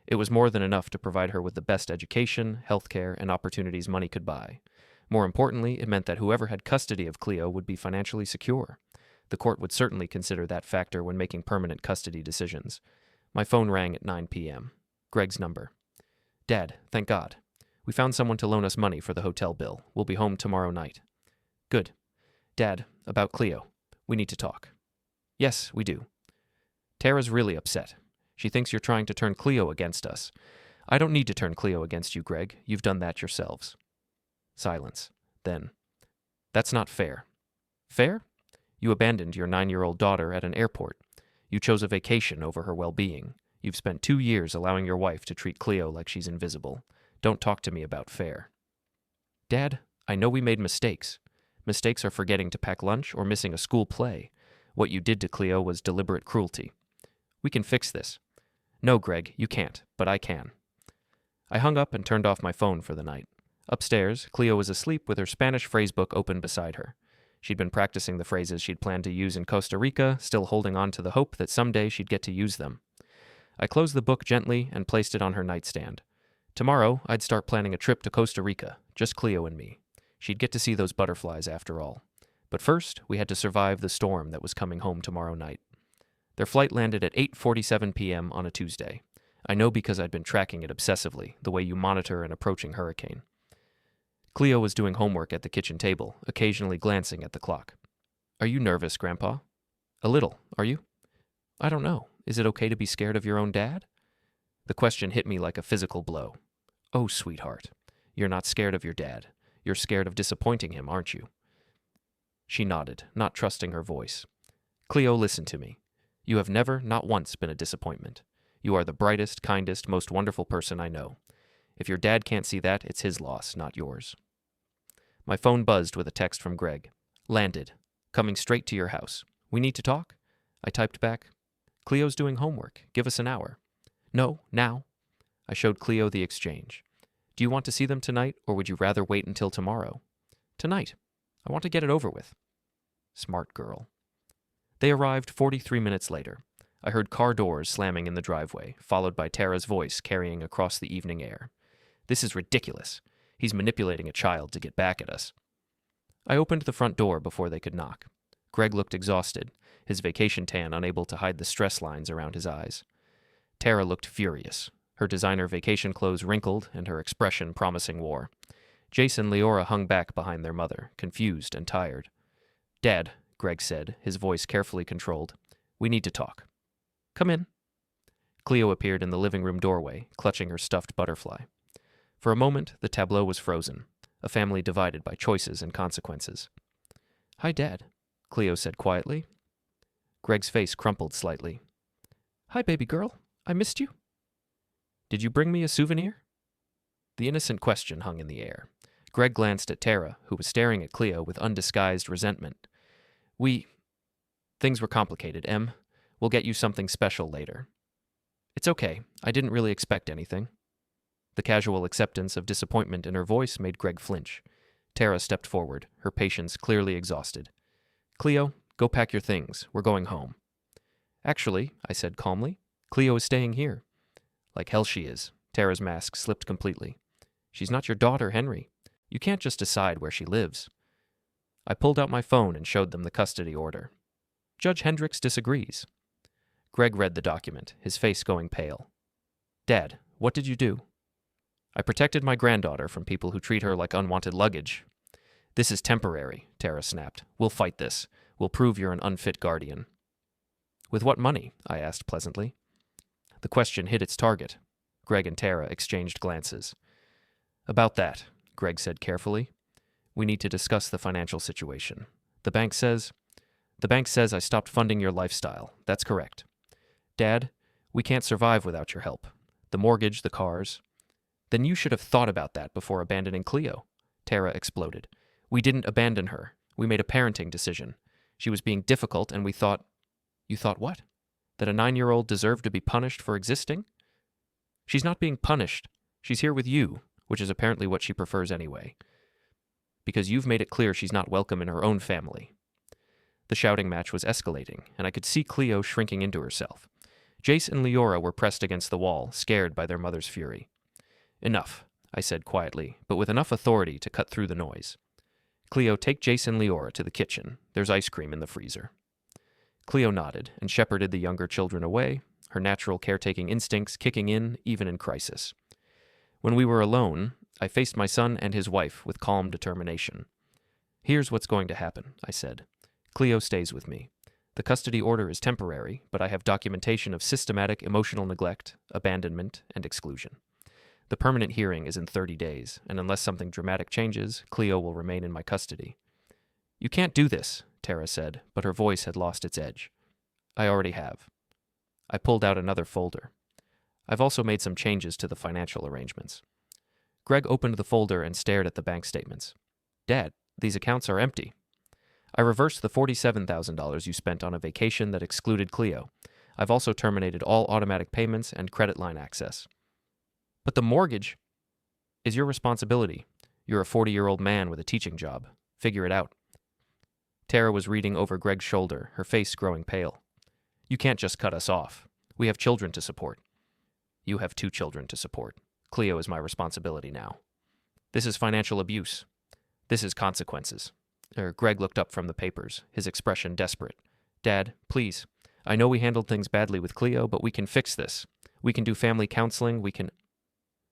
[SPEAKER 1] It was more than enough to provide her with the best education, healthcare, and opportunities money could buy. More importantly, it meant that whoever had custody of Cleo would be financially secure. The court would certainly consider that factor when making permanent custody decisions. My phone rang at 9 p.m. Greg's number. "Dad, thank God. We found someone to loan us money for the hotel bill. We'll be home tomorrow night." "Good. Dad, about Cleo. We need to talk." "Yes, we do." "Tara's really upset. She thinks you're trying to turn Cleo against us." "I don't need to turn Cleo against you, Greg. You've done that yourselves." Silence. Then, "That's not fair." "Fair? You abandoned your 9-year-old daughter at an airport. You chose a vacation over her well-being. You've spent 2 years allowing your wife to treat Cleo like she's invisible. Don't talk to me about fair." "Dad, I know we made mistakes. Mistakes are forgetting to pack lunch or missing a school play. What you did to Cleo was deliberate cruelty. We can fix this." "No, Greg, you can't, but I can." I hung up and turned off my phone for the night. Upstairs, Cleo was asleep with her Spanish phrasebook open beside her. She'd been practicing the phrases she'd planned to use in Costa Rica, still holding on to the hope that someday she'd get to use them. I closed the book gently and placed it on her nightstand. Tomorrow, I'd start planning a trip to Costa Rica, just Cleo and me. She'd get to see those butterflies after all. But first, we had to survive the storm that was coming home tomorrow night. Their flight landed at 8:47 p.m. on a Tuesday. I know because I'd been tracking it obsessively, the way you monitor an approaching hurricane. Cleo was doing homework at the kitchen table, occasionally glancing at the clock. "Are you nervous, Grandpa?" "A little. Are you?" "I don't know. Is it okay to be scared of your own dad?" The question hit me like a physical blow. "Oh, sweetheart, you're not scared of your dad. You're scared of disappointing him, aren't you?" She nodded, not trusting her voice. "Cleo, listen to me. You have never, not once, been a disappointment. You are the brightest, kindest, most wonderful person I know. If your dad can't see that, it's his loss, not yours." My phone buzzed with a text from Greg. "Landed. Coming straight to your house. We need to talk?" I typed back. "Cleo's doing homework. Give us an hour." "No, now." I showed Cleo the exchange. "Do you want to see them tonight, or would you rather wait until tomorrow?" "Tonight. I want to get it over with." Smart girl. They arrived 43 minutes later. I heard car doors slamming in the driveway, followed by Tara's voice carrying across the evening air. "This is ridiculous. He's manipulating a child to get back at us." I opened the front door before they could knock. Greg looked exhausted, his vacation tan unable to hide the stress lines around his eyes. Tara looked furious, her designer vacation clothes wrinkled and her expression promising war. Jason and Leora hung back behind their mother, confused and tired. Dad, Greg said, his voice carefully controlled, we need to talk. Come in. Cleo appeared in the living room doorway, clutching her stuffed butterfly. For a moment, the tableau was frozen, a family divided by choices and consequences. Hi, Dad, Cleo said quietly. Greg's face crumpled slightly. Hi, baby girl. I missed you. Did you bring me a souvenir? The innocent question hung in the air. Greg glanced at Tara, who was staring at Cleo with undisguised resentment. Things were complicated, Em. We'll get you something special later. It's okay. I didn't really expect anything. The casual acceptance of disappointment in her voice made Greg flinch. Tara stepped forward, her patience clearly exhausted. Cleo, go pack your things. We're going home. Actually, I said calmly, Cleo is staying here. Like hell she is. Tara's mask slipped completely. She's not your daughter, Henry. You can't just decide where she lives. I pulled out my phone and showed them the custody order. Judge Hendricks disagrees. Greg read the document, his face going pale. Dad, what did you do? I protected my granddaughter from people who treat her like unwanted luggage. This is temporary, Tara snapped. We'll fight this. We'll prove you're an unfit guardian. With what money? I asked pleasantly. The question hit its target. Greg and Tara exchanged glances. About that, Greg said carefully. We need to discuss the financial situation. The bank says I stopped funding your lifestyle. That's correct. Dad, we can't survive without your help. The mortgage, the cars. Then you should have thought about that before abandoning Cleo. Tara exploded. We didn't abandon her. We made a parenting decision. She was being difficult and we thought... You thought what? That a 9-year-old deserved to be punished for existing? She's not being punished. She's here with you, which is apparently what she prefers anyway. Because you've made it clear she's not welcome in her own family. The shouting match was escalating, and I could see Cleo shrinking into herself. Jace and Leora were pressed against the wall, scared by their mother's fury. Enough, I said quietly, but with enough authority to cut through the noise. Cleo, take Jace and Leora to the kitchen. There's ice cream in the freezer. Cleo nodded and shepherded the younger children away, her natural caretaking instincts kicking in even in crisis. When we were alone, I faced my son and his wife with calm determination. Here's what's going to happen, I said. Cleo stays with me. The custody order is temporary, but I have documentation of systematic emotional neglect, abandonment, and exclusion. The permanent hearing is in 30 days, and unless something dramatic changes, Cleo will remain in my custody. You can't do this, Tara said, but her voice had lost its edge. I already have. I pulled out another folder. I've also made some changes to the financial arrangements. Greg opened the folder and stared at the bank statements. Dad, these accounts are empty. I reversed the $47,000 you spent on a vacation that excluded Cleo. I've also terminated all automatic payments and credit line access. But the mortgage is your responsibility. You're a 40-year-old man with a teaching job. Figure it out. Tara was reading over Greg's shoulder, her face growing pale. You can't just cut us off. We have children to support. You have 2 children to support. Cleo is my responsibility now. This is financial abuse. This is consequences. Greg looked up from the papers, his expression desperate. Dad, please. I know we handled things badly with Cleo, but we can fix this. We can do family counseling, we can...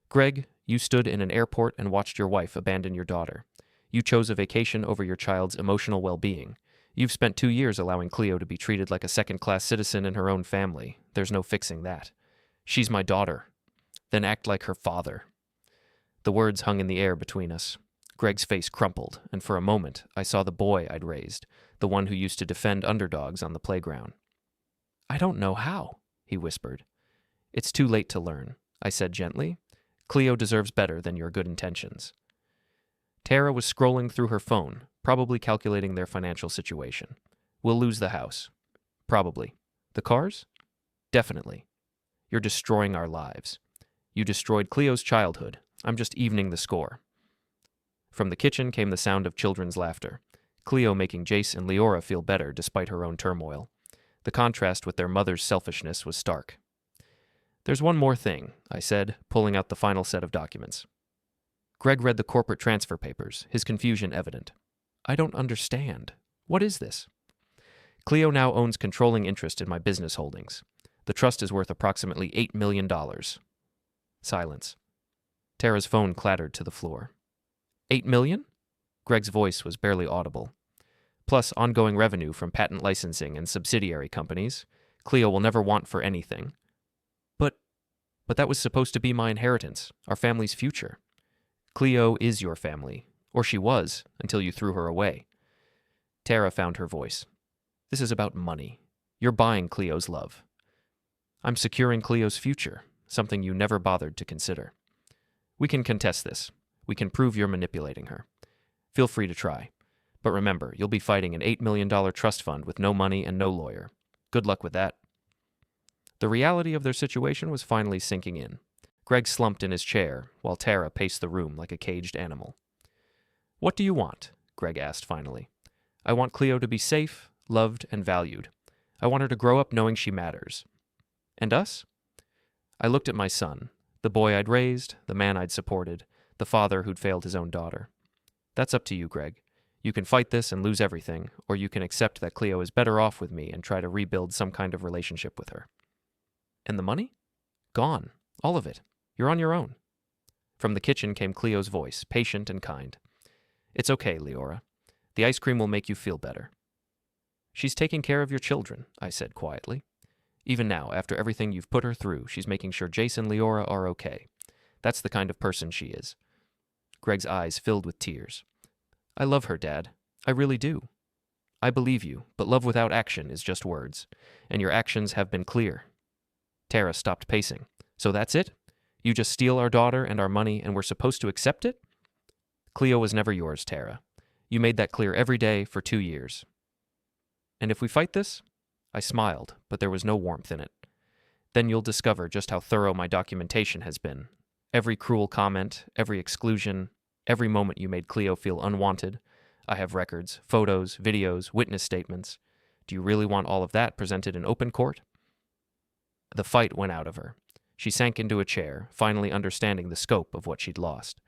[SPEAKER 1] Greg, you stood in an airport and watched your wife abandon your daughter. You chose a vacation over your child's emotional well-being. You've spent 2 years allowing Cleo to be treated like a second-class citizen in her own family. There's no fixing that. She's my daughter. Then act like her father. The words hung in the air between us. Greg's face crumpled, and for a moment I saw the boy I'd raised, the one who used to defend underdogs on the playground. I don't know how, he whispered. It's too late to learn, I said gently. Cleo deserves better than your good intentions. Tara was scrolling through her phone, probably calculating their financial situation. We'll lose the house. Probably. The cars? Definitely. You're destroying our lives. You destroyed Cleo's childhood. I'm just evening the score. From the kitchen came the sound of children's laughter, Cleo making Jace and Leora feel better despite her own turmoil. The contrast with their mother's selfishness was stark. There's one more thing, I said, pulling out the final set of documents. Greg read the corporate transfer papers, his confusion evident. I don't understand. What is this? Cleo now owns controlling interest in my business holdings. The trust is worth approximately $8 million. Silence. Tara's phone clattered to the floor. $8 million? Greg's voice was barely audible. plus ongoing revenue from patent licensing and subsidiary companies. Cleo will never want for anything. But that was supposed to be my inheritance, our family's future. Cleo is your family, or she was, until you threw her away. Tara found her voice. This is about money. You're buying Cleo's love. I'm securing Cleo's future, something you never bothered to consider. We can contest this. We can prove you're manipulating her. Feel free to try. But remember, you'll be fighting an $8 million trust fund with no money and no lawyer. Good luck with that. The reality of their situation was finally sinking in. Greg slumped in his chair, while Tara paced the room like a caged animal. What do you want? Greg asked finally. I want Cleo to be safe, loved, and valued. I want her to grow up knowing she matters. And us? I looked at my son, the boy I'd raised, the man I'd supported, the father who'd failed his own daughter. That's up to you, Greg. You can fight this and lose everything, or you can accept that Cleo is better off with me and try to rebuild some kind of relationship with her. And the money? Gone. All of it. You're on your own. From the kitchen came Cleo's voice, patient and kind. It's okay, Leora. The ice cream will make you feel better. She's taking care of your children, I said quietly. Even now, after everything you've put her through, she's making sure Jace and Leora are okay. That's the kind of person she is. Greg's eyes filled with tears. I love her, Dad. I really do. I believe you, but love without action is just words, and your actions have been clear. Tara stopped pacing. So that's it? You just steal our daughter and our money, and we're supposed to accept it? Cleo was never yours, Tara. You made that clear every day for 2 years. And if we fight this? I smiled, but there was no warmth in it. Then you'll discover just how thorough my documentation has been. Every cruel comment, every exclusion, every moment you made Cleo feel unwanted. I have records, photos, videos, witness statements. Do you really want all of that presented in open court? The fight went out of her. She sank into a chair, finally understanding the scope of what she'd lost.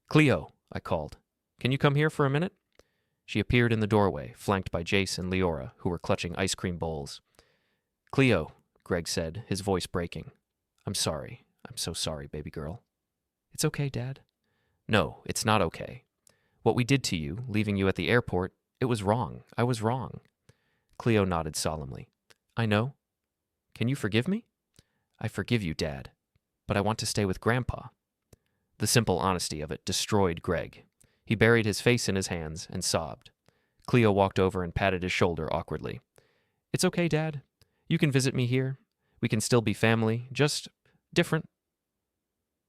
[SPEAKER 1] Cleo, I called. Can you come here for a minute? She appeared in the doorway, flanked by Jace and Leora, who were clutching ice cream bowls. Cleo, Greg said, his voice breaking. I'm sorry. I'm so sorry, baby girl. It's okay, Dad. No, it's not okay. What we did to you, leaving you at the airport, it was wrong. I was wrong. Cleo nodded solemnly. I know. Can you forgive me? I forgive you, Dad, but I want to stay with Grandpa. The simple honesty of it destroyed Greg. He buried his face in his hands and sobbed. Cleo walked over and patted his shoulder awkwardly. It's okay, Dad. You can visit me here. We can still be family, just different.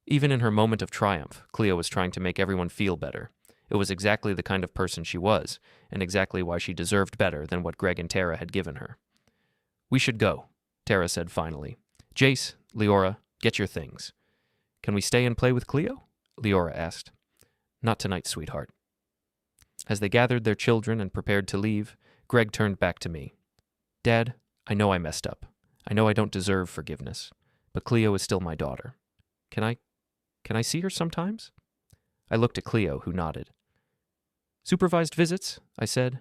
[SPEAKER 1] Even in her moment of triumph, Cleo was trying to make everyone feel better. It was exactly the kind of person she was, and exactly why she deserved better than what Greg and Tara had given her. We should go, Tara said finally. Jace, Leora, get your things. Can we stay and play with Cleo? Leora asked. Not tonight, sweetheart. As they gathered their children and prepared to leave, Greg turned back to me. Dad, I know I messed up. I know I don't deserve forgiveness, but Cleo is still my daughter. Can I see her sometimes? I looked at Cleo, who nodded. Supervised visits, I said.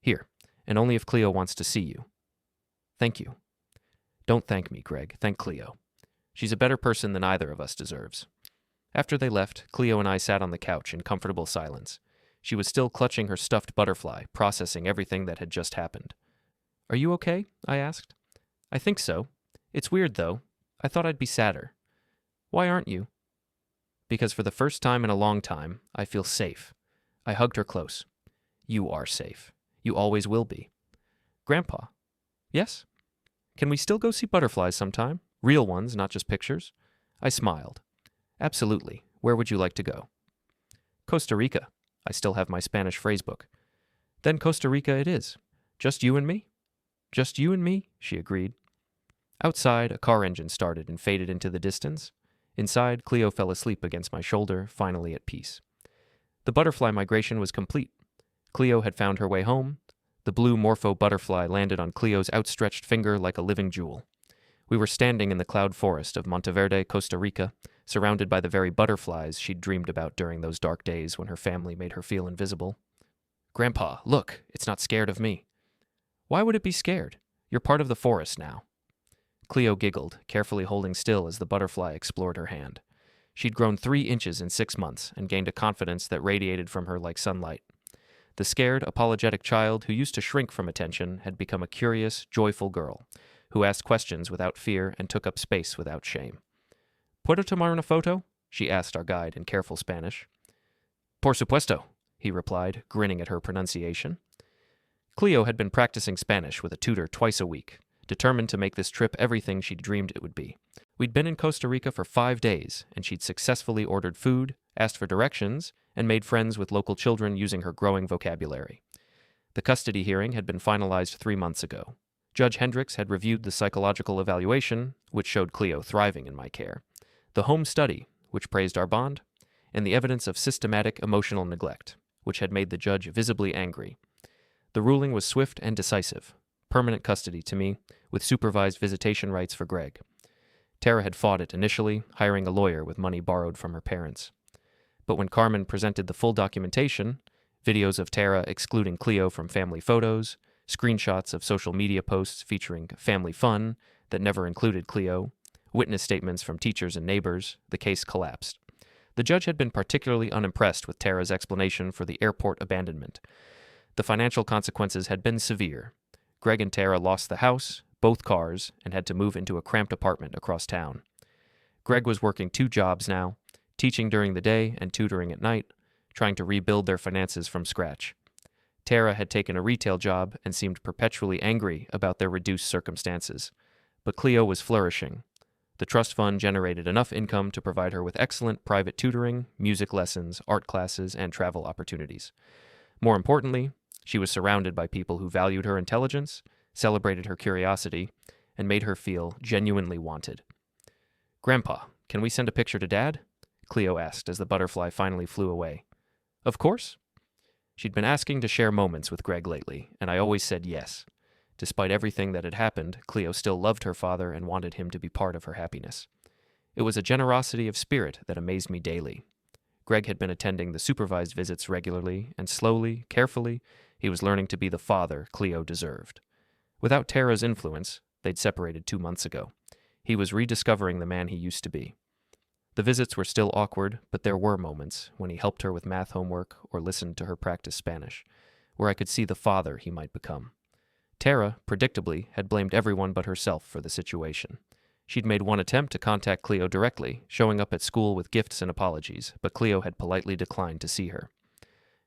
[SPEAKER 1] Here, and only if Cleo wants to see you. Thank you. Don't thank me, Greg. Thank Cleo. She's a better person than either of us deserves. After they left, Cleo and I sat on the couch in comfortable silence. She was still clutching her stuffed butterfly, processing everything that had just happened. Are you okay? I asked. I think so. It's weird, though. I thought I'd be sadder. Why aren't you? Because for the first time in a long time, I feel safe. I hugged her close. You are safe. You always will be. Grandpa. Yes? Can we still go see butterflies sometime? Real ones, not just pictures? I smiled. Absolutely. Where would you like to go? Costa Rica. I still have my Spanish phrasebook. Then Costa Rica it is. Just you and me? Just you and me, she agreed. Outside, a car engine started and faded into the distance. Inside, Cleo fell asleep against my shoulder, finally at peace. The butterfly migration was complete. Cleo had found her way home. The blue morpho butterfly landed on Cleo's outstretched finger like a living jewel. We were standing in the cloud forest of Monteverde, Costa Rica, surrounded by the very butterflies she'd dreamed about during those dark days when her family made her feel invisible. Grandpa, look, it's not scared of me. Why would it be scared? You're part of the forest now. Cleo giggled, carefully holding still as the butterfly explored her hand. She'd grown 3 inches in 6 months and gained a confidence that radiated from her like sunlight. The scared, apologetic child who used to shrink from attention had become a curious, joyful girl who asked questions without fear and took up space without shame. ¿Puedo tomar una foto? She asked our guide in careful Spanish. Por supuesto, he replied, grinning at her pronunciation. Cleo had been practicing Spanish with a tutor twice a week, determined to make this trip everything she'd dreamed it would be. We'd been in Costa Rica for 5 days, and she'd successfully ordered food, asked for directions, and made friends with local children using her growing vocabulary. The custody hearing had been finalized 3 months ago. Judge Hendricks had reviewed the psychological evaluation, which showed Cleo thriving in my care, the home study, which praised our bond, and the evidence of systematic emotional neglect, which had made the judge visibly angry. The ruling was swift and decisive, permanent custody to me, with supervised visitation rights for Greg. Tara had fought it initially, hiring a lawyer with money borrowed from her parents. But when Carmen presented the full documentation, videos of Tara excluding Cleo from family photos, screenshots of social media posts featuring family fun that never included Cleo, witness statements from teachers and neighbors, the case collapsed. The judge had been particularly unimpressed with Tara's explanation for the airport abandonment. The financial consequences had been severe. Greg and Tara lost the house, both cars, and had to move into a cramped apartment across town. Greg was working 2 jobs now, teaching during the day and tutoring at night, trying to rebuild their finances from scratch. Tara had taken a retail job and seemed perpetually angry about their reduced circumstances. But Cleo was flourishing. The trust fund generated enough income to provide her with excellent private tutoring, music lessons, art classes, and travel opportunities. More importantly, she was surrounded by people who valued her intelligence, celebrated her curiosity, and made her feel genuinely wanted. "Grandpa, can we send a picture to Dad?" Cleo asked as the butterfly finally flew away. "Of course." She'd been asking to share moments with Greg lately, and I always said yes. Despite everything that had happened, Cleo still loved her father and wanted him to be part of her happiness. It was a generosity of spirit that amazed me daily. Greg had been attending the supervised visits regularly, and slowly, carefully, he was learning to be the father Cleo deserved. Without Tara's influence, they'd separated 2 months ago. He was rediscovering the man he used to be. The visits were still awkward, but there were moments when he helped her with math homework or listened to her practice Spanish, where I could see the father he might become. Tara, predictably, had blamed everyone but herself for the situation. She'd made one attempt to contact Cleo directly, showing up at school with gifts and apologies, but Cleo had politely declined to see her.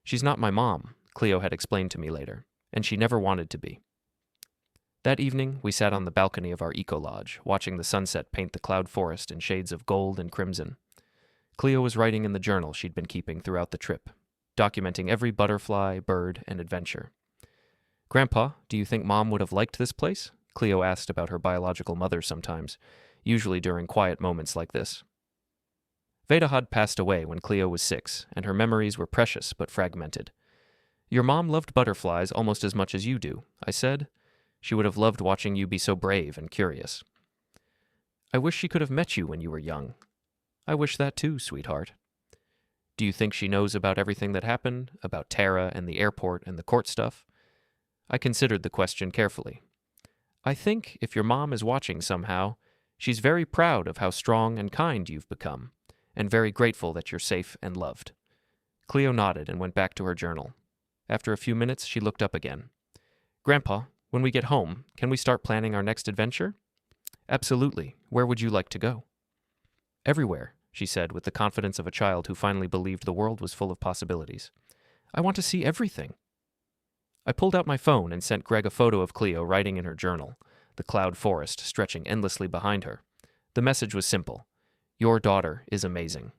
[SPEAKER 1] "She's not my mom," Cleo had explained to me later, and she never wanted to be. That evening, we sat on the balcony of our eco-lodge, watching the sunset paint the cloud forest in shades of gold and crimson. Cleo was writing in the journal she'd been keeping throughout the trip, documenting every butterfly, bird, and adventure. "Grandpa, do you think Mom would have liked this place?" Cleo asked about her biological mother sometimes, usually during quiet moments like this. Veda had passed away when Cleo was 6, and her memories were precious but fragmented. "Your mom loved butterflies almost as much as you do," I said. "She would have loved watching you be so brave and curious." "I wish she could have met you when you were young." "I wish that too, sweetheart." "Do you think she knows about everything that happened, about Tara and the airport and the court stuff?" I considered the question carefully. "I think, if your mom is watching somehow, she's very proud of how strong and kind you've become, and very grateful that you're safe and loved." Cleo nodded and went back to her journal. After a few minutes, she looked up again. "Grandpa, when we get home, can we start planning our next adventure?" "Absolutely. Where would you like to go?" "Everywhere," she said with the confidence of a child who finally believed the world was full of possibilities. "I want to see everything." I pulled out my phone and sent Greg a photo of Cleo writing in her journal, the cloud forest stretching endlessly behind her. The message was simple: "Your daughter is amazing."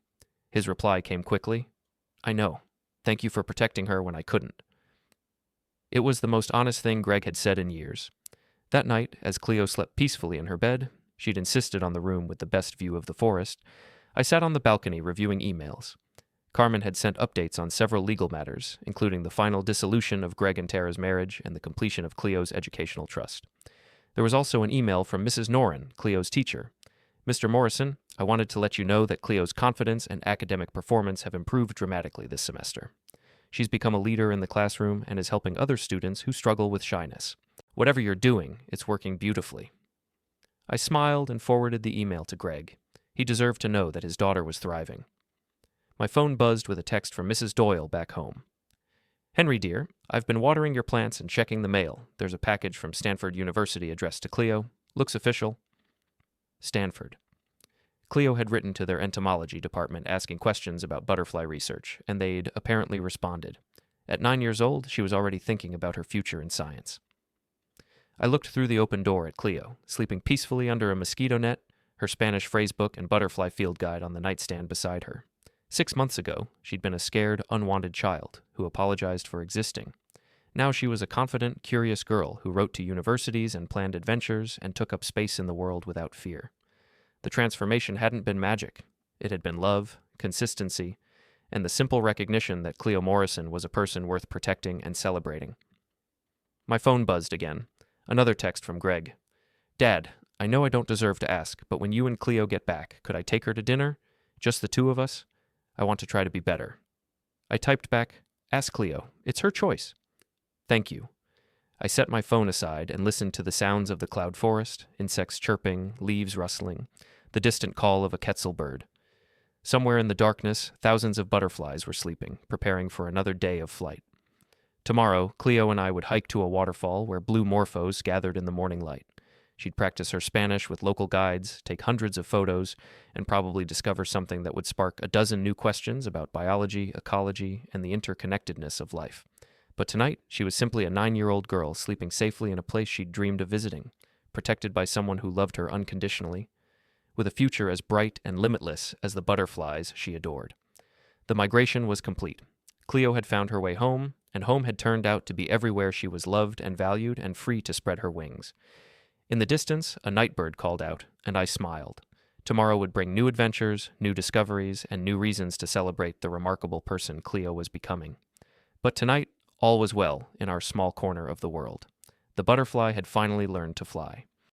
[SPEAKER 1] His reply came quickly: "I know. Thank you for protecting her when I couldn't." It was the most honest thing Greg had said in years. That night, as Cleo slept peacefully in her bed, she'd insisted on the room with the best view of the forest, I sat on the balcony reviewing emails. Carmen had sent updates on several legal matters, including the final dissolution of Greg and Tara's marriage and the completion of Cleo's educational trust. There was also an email from Mrs. Noren, Cleo's teacher. "Mr. Morrison, I wanted to let you know that Cleo's confidence and academic performance have improved dramatically this semester. She's become a leader in the classroom and is helping other students who struggle with shyness. Whatever you're doing, it's working beautifully." I smiled and forwarded the email to Greg. He deserved to know that his daughter was thriving. My phone buzzed with a text from Mrs. Doyle back home. Henry, dear, I've been watering your plants and checking the mail. There's a package from Stanford University addressed to Cleo. Looks official. Stanford. Cleo had written to their entomology department asking questions about butterfly research, and they'd apparently responded. At 9 years old, she was already thinking about her future in science. I looked through the open door at Cleo, sleeping peacefully under a mosquito net, her Spanish phrasebook and butterfly field guide on the nightstand beside her. 6 months ago, she'd been a scared, unwanted child who apologized for existing. Now she was a confident, curious girl who wrote to universities and planned adventures and took up space in the world without fear. The transformation hadn't been magic. It had been love, consistency, and the simple recognition that Cleo Morrison was a person worth protecting and celebrating. My phone buzzed again. Another text from Greg. Dad, I know I don't deserve to ask, but when you and Cleo get back, could I take her to dinner? Just the two of us? I want to try to be better. I typed back, ask Cleo. It's her choice. Thank you. I set my phone aside and listened to the sounds of the cloud forest, insects chirping, leaves rustling, the distant call of a quetzal bird. Somewhere in the darkness, thousands of butterflies were sleeping, preparing for another day of flight. Tomorrow, Cleo and I would hike to a waterfall where blue morphos gathered in the morning light. She'd practice her Spanish with local guides, take hundreds of photos, and probably discover something that would spark a dozen new questions about biology, ecology, and the interconnectedness of life. But tonight, she was simply a 9-year-old girl sleeping safely in a place she'd dreamed of visiting, protected by someone who loved her unconditionally, with a future as bright and limitless as the butterflies she adored. The migration was complete. Cleo had found her way home, and home had turned out to be everywhere she was loved and valued and free to spread her wings. In the distance, a nightbird called out, and I smiled. Tomorrow would bring new adventures, new discoveries, and new reasons to celebrate the remarkable person Cleo was becoming. But tonight, all was well in our small corner of the world. The butterfly had finally learned to fly.